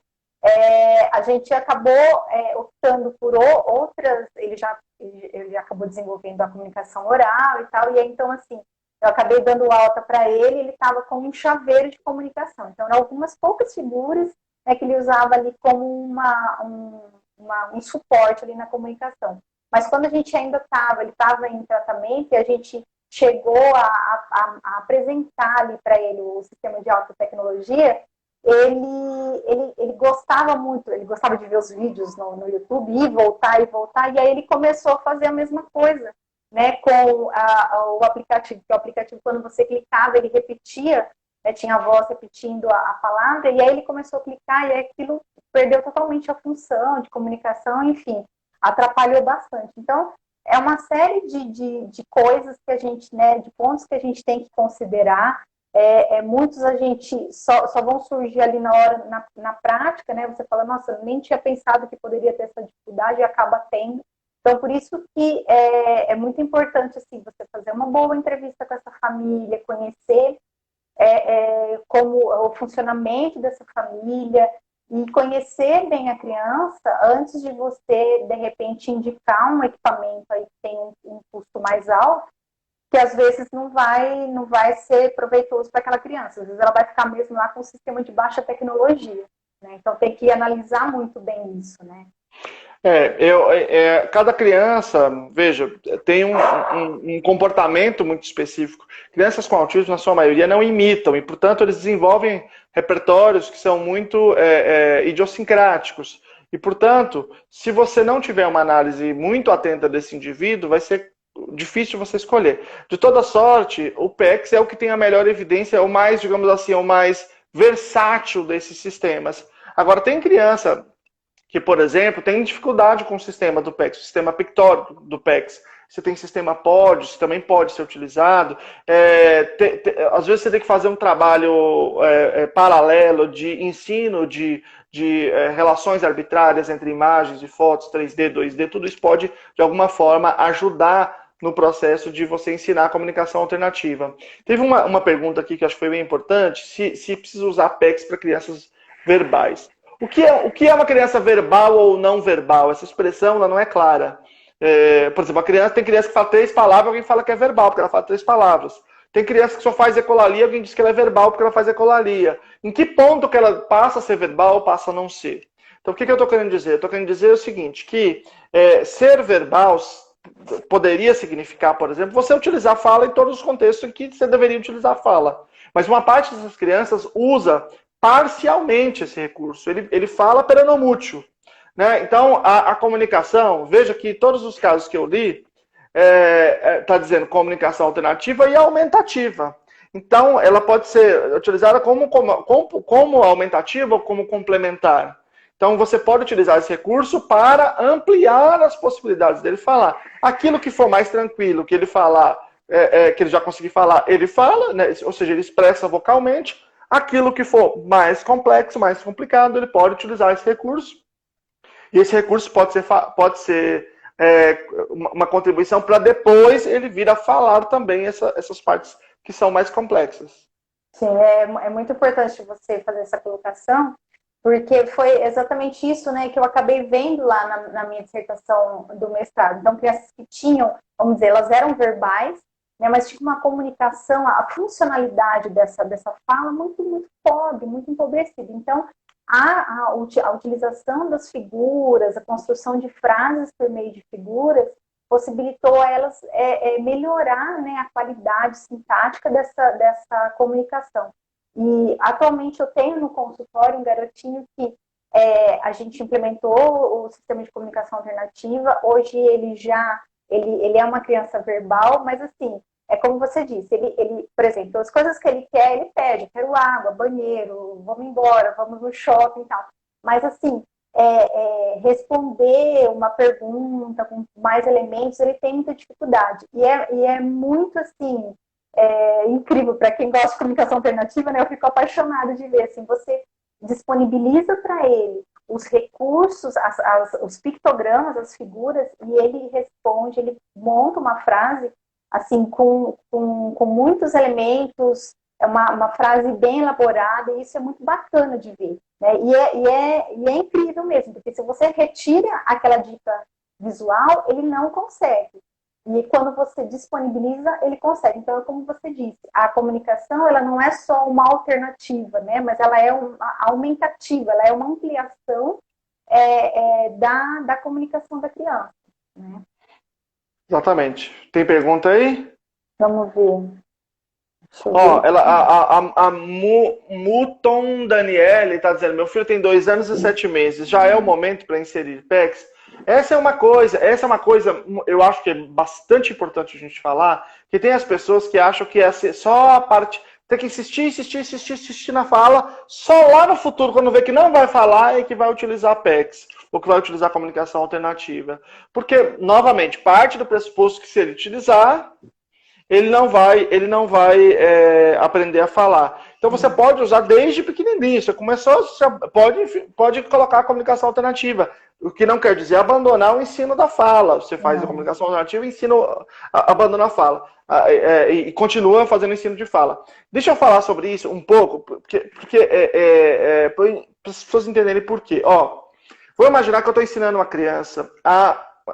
a gente acabou optando por outras, ele acabou desenvolvendo a comunicação oral e tal, e aí, então, assim, eu acabei dando alta para ele estava com um chaveiro de comunicação. Então, eram algumas poucas figuras, né, que ele usava ali como um suporte ali na comunicação. Mas quando a gente ainda ele estava em tratamento e a gente chegou a apresentar ali para ele o sistema de alta tecnologia, ele gostava muito, ele gostava de ver os vídeos no YouTube, e voltar, e aí ele começou a fazer a mesma coisa, né, com o aplicativo, que o aplicativo, quando você clicava, ele repetia, né, tinha a voz repetindo a palavra, e aí ele começou a clicar, e aquilo perdeu totalmente a função de comunicação, enfim, atrapalhou bastante. Então, é uma série de coisas que a gente, né, de pontos que a gente tem que considerar. Muitos a gente só vão surgir ali na hora, na prática, né? Você fala, nossa, nem tinha pensado que poderia ter essa dificuldade e acaba tendo. Então, por isso que é muito importante, assim, você fazer uma boa entrevista com essa família, conhecer como o funcionamento dessa família e conhecer bem a criança antes de você, de repente, indicar um equipamento aí que tem um custo mais alto, que às vezes não vai ser proveitoso para aquela criança. Às vezes ela vai ficar mesmo lá com um sistema de baixa tecnologia, né? Então tem que analisar muito bem isso, né? Cada criança, veja, tem um comportamento muito específico. Crianças com autismo, na sua maioria, não imitam e, portanto, eles desenvolvem repertórios que são muito idiosincráticos. E, portanto, se você não tiver uma análise muito atenta desse indivíduo, vai ser difícil você escolher. De toda sorte, o PECS é o que tem a melhor evidência, é o mais, digamos assim, é o mais versátil desses sistemas. Agora, tem criança que, por exemplo, tem dificuldade com o sistema do PECS, o sistema pictórico do PECS. Você tem sistema POD, isso também pode ser utilizado. Às vezes você tem que fazer um trabalho paralelo de ensino de relações arbitrárias entre imagens e fotos, 3D, 2D, tudo isso pode, de alguma forma, ajudar no processo de você ensinar a comunicação alternativa. Teve uma pergunta aqui que acho que foi bem importante, se precisa usar PECS para crianças verbais. O que é uma criança verbal ou não verbal? Essa expressão ela não é clara. Por exemplo, tem criança que fala 3 palavras, alguém fala que é verbal, porque ela fala 3 palavras. Tem criança que só faz ecolalia, alguém diz que ela é verbal porque ela faz ecolalia. Em que ponto que ela passa a ser verbal ou passa a não ser? Então, o que eu estou querendo dizer? Eu estou querendo dizer o seguinte, que ser verbal poderia significar, por exemplo, você utilizar fala em todos os contextos em que você deveria utilizar fala. Mas uma parte dessas crianças usa parcialmente esse recurso. Ele fala peronomútil, né? Então, a comunicação, veja que todos os casos que eu li, está dizendo comunicação alternativa e aumentativa. Então, ela pode ser utilizada como aumentativa ou como complementar. Então, você pode utilizar esse recurso para ampliar as possibilidades dele falar. Aquilo que for mais tranquilo, que ele falar, que ele já conseguir falar, ele fala, né? Ou seja, ele expressa vocalmente. Aquilo que for mais complexo, mais complicado, ele pode utilizar esse recurso. E esse recurso pode ser uma contribuição para depois ele vir a falar também essas partes que são mais complexas. Sim, é muito importante você fazer essa colocação, porque foi exatamente isso, né, que eu acabei vendo lá na minha dissertação do mestrado. Então, crianças que tinham, vamos dizer, elas eram verbais, né, mas tinha uma comunicação, a funcionalidade dessa fala muito, muito pobre, muito empobrecida. Então, a utilização das figuras, a construção de frases por meio de figuras, possibilitou a elas melhorar, né, a qualidade sintática dessa comunicação. E atualmente eu tenho no consultório um garotinho que a gente implementou o sistema de comunicação alternativa. Hoje ele é uma criança verbal, mas assim, é como você disse, ele, por exemplo, as coisas que ele quer, ele pede, quero água, banheiro, vamos embora, vamos no shopping e tal. Mas assim, responder uma pergunta com mais elementos, ele tem muita dificuldade. E é muito assim, incrível para quem gosta de comunicação alternativa, né? Eu fico apaixonada de ver assim, você disponibiliza para ele os recursos, os pictogramas, as figuras, e ele responde, ele monta uma frase assim com muitos elementos, uma frase bem elaborada, e isso é muito bacana de ver, né? E é incrível mesmo, porque se você retira aquela dica visual, ele não consegue. E quando você disponibiliza, ele consegue. Então, como você disse, a comunicação ela não é só uma alternativa, né? Mas ela é uma aumentativa, ela é uma ampliação da comunicação da criança, né? Exatamente. Tem pergunta aí? Vamos ver. Ó, a Muton Daniele está dizendo, meu filho tem 2 anos e 7 meses, já é o momento para inserir PECs? Essa é uma coisa, eu acho que é bastante importante a gente falar, que tem as pessoas que acham que é só a parte, tem que insistir na fala, só lá no futuro, quando vê que não vai falar, é que vai utilizar PECs, ou que vai utilizar comunicação alternativa. Porque, novamente, parte do pressuposto que se ele utilizar, ele não vai aprender a falar. Então você pode usar desde pequenininho. Você começou, você pode colocar a comunicação alternativa. O que não quer dizer abandonar o ensino da fala. Você faz a comunicação alternativa e abandona a fala. E continua fazendo o ensino de fala. Deixa eu falar sobre isso um pouco, porque para as pessoas entenderem por quê. Ó, vou imaginar que eu estou ensinando uma criança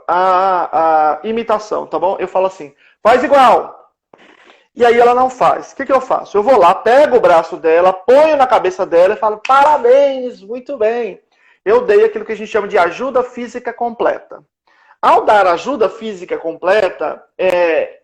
a imitação, tá bom? Eu falo assim, faz igual. E aí ela não faz. O que eu faço? Eu vou lá, pego o braço dela, ponho na cabeça dela e falo, parabéns, muito bem. Eu dei aquilo que a gente chama de ajuda física completa. Ao dar ajuda física completa,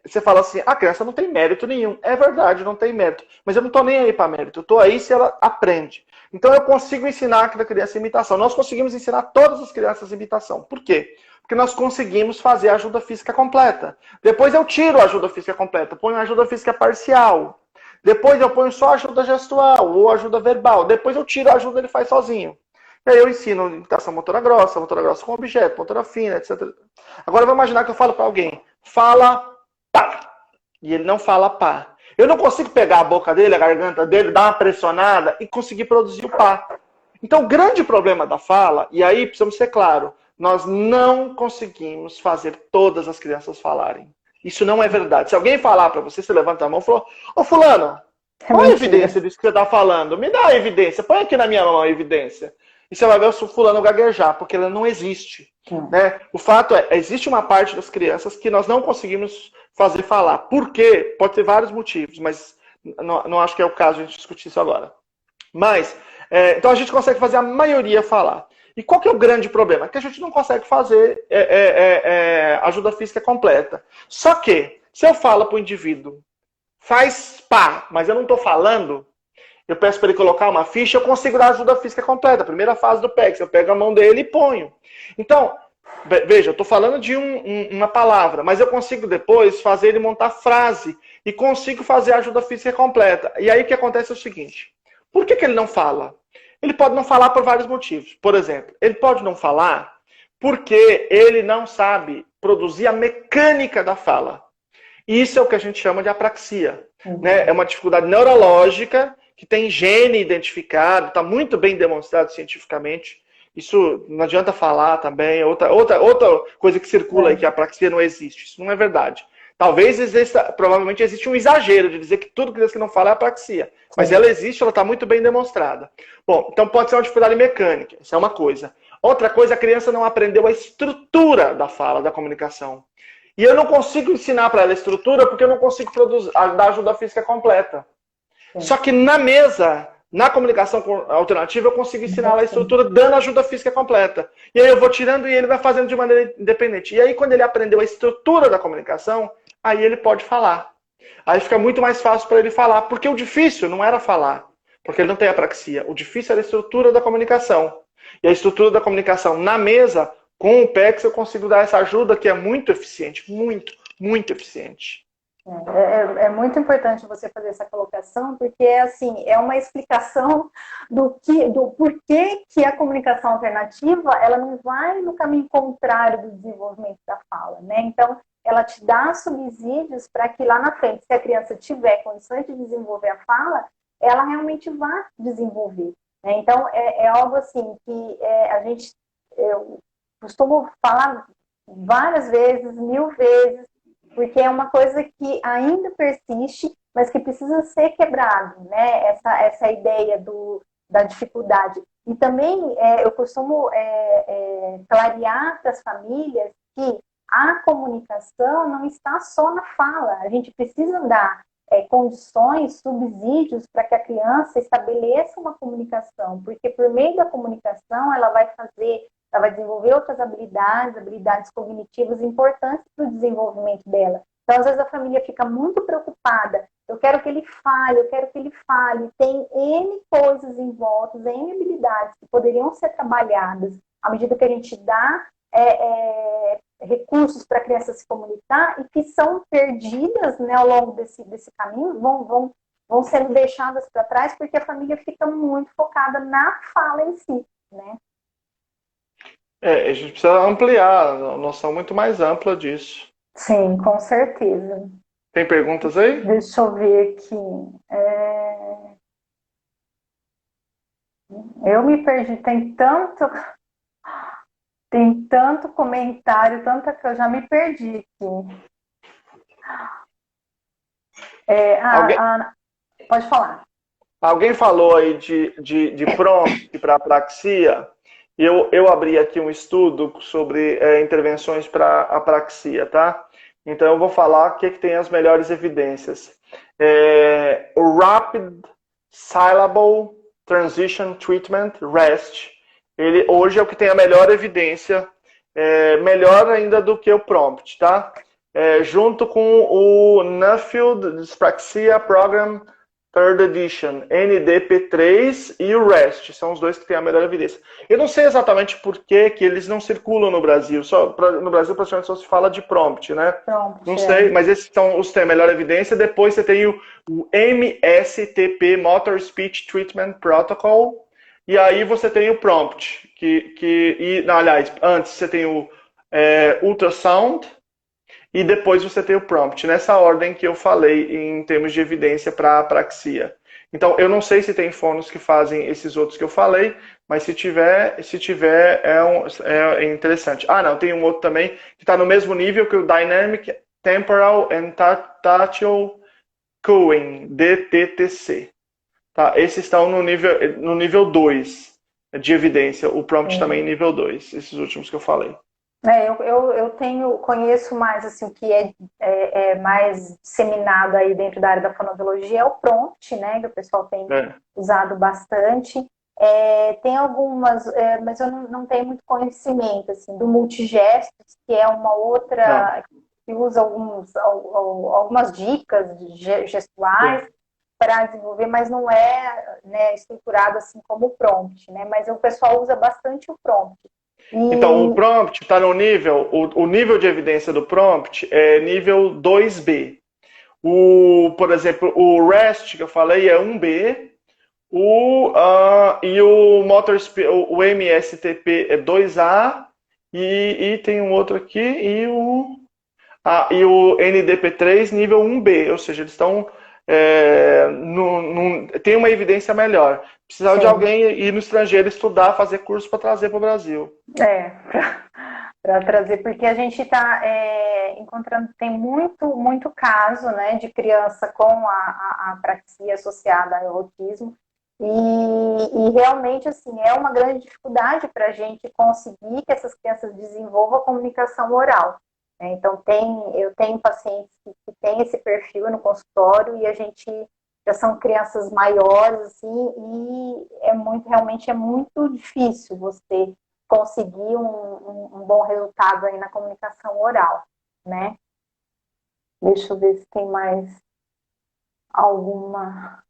você fala assim, a criança não tem mérito nenhum. É verdade, não tem mérito. Mas eu não estou nem aí para mérito. Eu estou aí se ela aprende. Então eu consigo ensinar aquela criança imitação. Nós conseguimos ensinar todas as crianças imitação. Por quê? Porque nós conseguimos fazer a ajuda física completa. Depois eu tiro a ajuda física completa, ponho a ajuda física parcial. Depois eu ponho só a ajuda gestual ou ajuda verbal. Depois eu tiro a ajuda, ele faz sozinho. E aí eu ensino imitação motora grossa com objeto, motora fina, etc. Agora vamos imaginar que eu falo para alguém, fala pá, e ele não fala pá. Eu não consigo pegar a boca dele, a garganta dele, dar uma pressionada e conseguir produzir o pá. Então o grande problema da fala, e aí precisamos ser claros, nós não conseguimos fazer todas as crianças falarem. Isso não é verdade. Se alguém falar para você, você levanta a mão e fala, ô fulano, qual a evidência disso que você está falando? Me dá a evidência, põe aqui na minha mão a evidência. E você vai ver o fulano gaguejar, porque ela não existe. Né? O fato é, existe uma parte das crianças que nós não conseguimos fazer falar. Por quê? Pode ter vários motivos, mas não acho que é o caso de a gente discutir isso agora. Mas, então a gente consegue fazer a maioria falar. E qual que é o grande problema? É que a gente não consegue fazer ajuda física completa. Só que, se eu falo para o indivíduo, faz pá, mas eu não estou falando, eu peço para ele colocar uma ficha, eu consigo dar ajuda física completa. A primeira fase do PEX, eu pego a mão dele e ponho. Então, veja, eu estou falando de uma palavra, mas eu consigo depois fazer ele montar frase e consigo fazer a ajuda física completa. E aí o que acontece é o seguinte, por que ele não fala? Ele pode não falar por vários motivos. Por exemplo, ele pode não falar porque ele não sabe produzir a mecânica da fala. Isso é o que a gente chama de apraxia. Né? É uma dificuldade neurológica que tem gene identificado, está muito bem demonstrado cientificamente. Isso não adianta falar também. Outra coisa que circula aí, que a apraxia não existe. Isso não é verdade. Talvez exista, provavelmente existe um exagero de dizer que tudo que não fala é apraxia. Mas ela existe, ela está muito bem demonstrada. Bom, então pode ser uma dificuldade mecânica. Isso é uma coisa. Outra coisa, a criança não aprendeu a estrutura da fala, da comunicação. E eu não consigo ensinar para ela a estrutura porque eu não consigo dar ajuda física completa. Só que na mesa, na comunicação alternativa, eu consigo ensinar ela a estrutura dando ajuda física completa. E aí eu vou tirando e ele vai fazendo de maneira independente. E aí quando ele aprendeu a estrutura da comunicação, aí ele pode falar. Aí fica muito mais fácil para ele falar. Porque o difícil não era falar, porque ele não tem apraxia. O difícil era a estrutura da comunicação. E a estrutura da comunicação na mesa, com o PEX, eu consigo dar essa ajuda que é muito eficiente. Muito, muito eficiente. É muito importante você fazer essa colocação, porque assim, é uma explicação do porquê que a comunicação alternativa ela não vai no caminho contrário do desenvolvimento da fala, né? Então, ela te dá subsídios para que lá na frente, se a criança tiver condições de desenvolver a fala, ela realmente vá desenvolver. Né? Então, é algo assim que eu costumo falar várias vezes, 1000 vezes, porque é uma coisa que ainda persiste, mas que precisa ser quebrado, né? Essa ideia da dificuldade. E também eu costumo clarear para as famílias que a comunicação não está só na fala. A gente precisa dar condições, subsídios para que a criança estabeleça uma comunicação, porque por meio da comunicação ela vai desenvolver outras habilidades cognitivas importantes para o desenvolvimento dela. Então, às vezes, a família fica muito preocupada. Eu quero que ele fale. Tem N coisas em volta, N habilidades que poderiam ser trabalhadas à medida que a gente dá recursos para a criança se comunicar e que são perdidas, né, ao longo desse caminho, vão sendo deixadas para trás porque a família fica muito focada na fala em si, né? A gente precisa ampliar a noção muito mais ampla disso. Sim, com certeza. Tem perguntas aí? Deixa eu ver aqui. Eu me perdi. Tem tanto comentário, tanta que eu já me perdi aqui. Pode falar. Alguém falou aí de prompt para apraxia. Eu abri aqui um estudo sobre intervenções para apraxia, tá? Então eu vou falar o que tem as melhores evidências. O Rapid Syllable Transition Treatment, REST, ele hoje é o que tem a melhor evidência, melhor ainda do que o prompt, tá? Junto com o Nuffield Dyspraxia Program Third Edition, NDP3 e o REST, são os dois que têm a melhor evidência. Eu não sei exatamente por que eles não circulam no Brasil, no Brasil praticamente só se fala de prompt, né? Prompt, não sei, mas esses são os que têm a melhor evidência. Depois você tem o MSTP, Motor Speech Treatment Protocol, e aí você tem o prompt, aliás, antes você tem o ultrasound, e depois você tem o prompt, nessa ordem que eu falei em termos de evidência para apraxia. Então, eu não sei se tem fonos que fazem esses outros que eu falei, mas se tiver é interessante. Não, tem um outro também que está no mesmo nível que o Dynamic Temporal and Tactile Cueing, DTTC. Tá? Esses estão no nível 2 de evidência, o prompt também em nível 2, esses últimos que eu falei. Eu conheço mais, assim, o que é mais disseminado aí dentro da área da fonoaudiologia é o prompt, né, que o pessoal tem usado bastante. Tem algumas, mas eu não tenho muito conhecimento, assim, do multigestos, que é uma outra que usa algumas dicas gestuais. para desenvolver, mas não é, né, estruturado assim como o prompt, né? Mas o pessoal usa bastante o prompt. Então, o prompt está no nível, o nível de evidência do prompt é nível 2B. Por exemplo, o REST que eu falei é 1B, e o MSTP é 2A, e tem um outro aqui, e o NDP3 nível 1B, ou seja, eles estão tem uma evidência melhor. Precisava de alguém ir no estrangeiro estudar, fazer curso para trazer para o Brasil. Para trazer, porque a gente está encontrando, tem muito caso, né, de criança com a apraxia associada ao autismo, e realmente, assim, é uma grande dificuldade para a gente conseguir que essas crianças desenvolvam a comunicação oral. Né? Então, eu tenho pacientes que têm esse perfil no consultório e a gente já são crianças maiores, assim, e realmente é muito difícil você conseguir um bom resultado aí na comunicação oral, né? Deixa eu ver se tem mais alguma.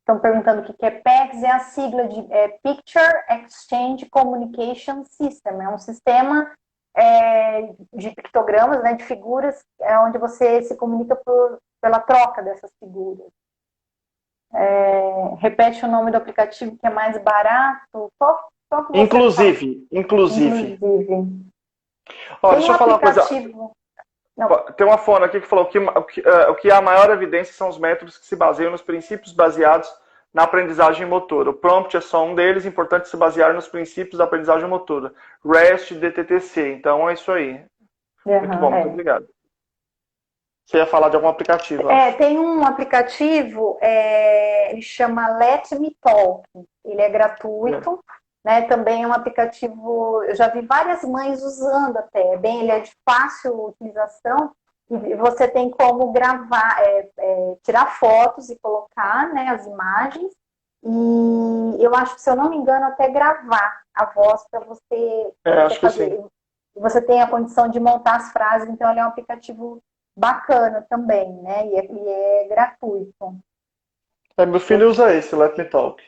Estão perguntando o que é PECS, é a sigla de Picture Exchange Communication System, é um sistema de pictogramas, né, de figuras, onde você se comunica pela troca dessas figuras. Repete o nome do aplicativo que é mais barato. Qual que você Inclusive. Ó, deixa eu falar uma coisa. Tem uma fona aqui que falou que o que há maior evidência são os métodos que se baseiam nos princípios baseados na aprendizagem motora. O prompt é só um deles, importante se basear nos princípios da aprendizagem motora. REST, DTTC. Então é isso aí. Muito bom, muito obrigado. Você ia falar de algum aplicativo? Tem um aplicativo, ele chama Let Me Talk. Ele é gratuito. Né, também é um aplicativo, eu já vi várias mães usando até, ele é de fácil utilização e você tem como gravar, tirar fotos e colocar, né, as imagens, e eu acho que, se eu não me engano, até gravar a voz para você, acho fazer. Que sim. Você tem a condição de montar as frases, então ele é um aplicativo bacana também, né, e é gratuito. Meu filho usa esse, Let Me Talk.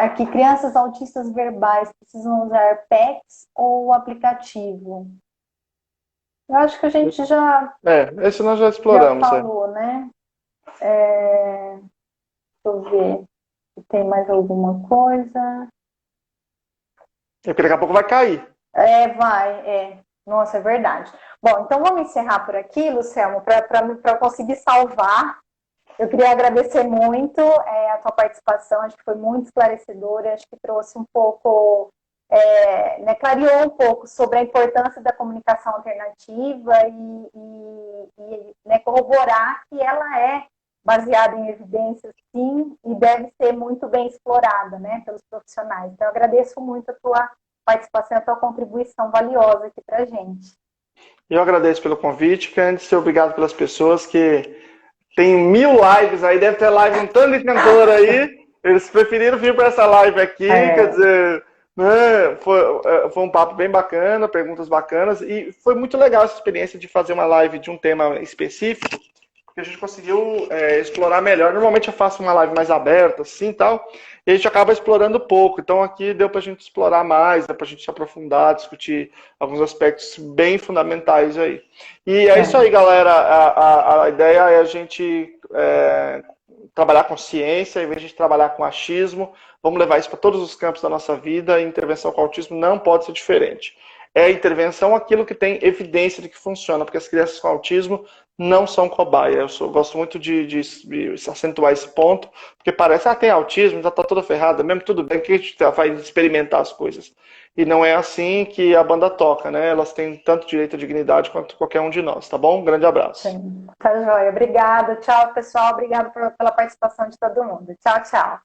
Aqui, crianças autistas verbais precisam usar PECS ou aplicativo? Eu acho que a gente já... esse nós já exploramos. Já falou, né? Deixa eu ver se tem mais alguma coisa. Porque daqui a pouco vai cair. Vai. Nossa, é verdade. Bom, então vamos encerrar por aqui, Luciano, para eu conseguir salvar. Eu queria agradecer muito a tua participação, acho que foi muito esclarecedora, acho que trouxe um pouco, clareou um pouco sobre a importância da comunicação alternativa e corroborar que ela é baseada em evidências, sim, e deve ser muito bem explorada, né, pelos profissionais. Então, eu agradeço muito a tua participação, a tua contribuição valiosa aqui para a gente. Eu agradeço pelo convite, Candice, obrigado pelas pessoas que... Tem 1000 lives aí, deve ter live um tanto de cantor aí. Eles preferiram vir para essa live aqui, quer dizer, né, foi um papo bem bacana, perguntas bacanas, e foi muito legal essa experiência de fazer uma live de um tema específico, porque a gente conseguiu explorar melhor. Normalmente eu faço uma live mais aberta, assim, tal, e a gente acaba explorando pouco. Então aqui deu para a gente explorar mais, deu para a gente se aprofundar, discutir alguns aspectos bem fundamentais aí. E é isso aí, galera. A ideia é a gente trabalhar com ciência, em vez de trabalhar com achismo. Vamos levar isso para todos os campos da nossa vida. E intervenção com autismo não pode ser diferente. É intervenção aquilo que tem evidência de que funciona, porque as crianças com autismo não são cobaia. Eu gosto muito de acentuar esse ponto, porque parece, tem autismo, já está toda ferrada, mesmo tudo bem, que a gente vai experimentar as coisas. E não é assim que a banda toca, né? Elas têm tanto direito à dignidade quanto qualquer um de nós, tá bom? Um grande abraço. Sim, tá joia. Obrigada. Tchau, pessoal. Obrigada pela participação de todo mundo. Tchau, tchau.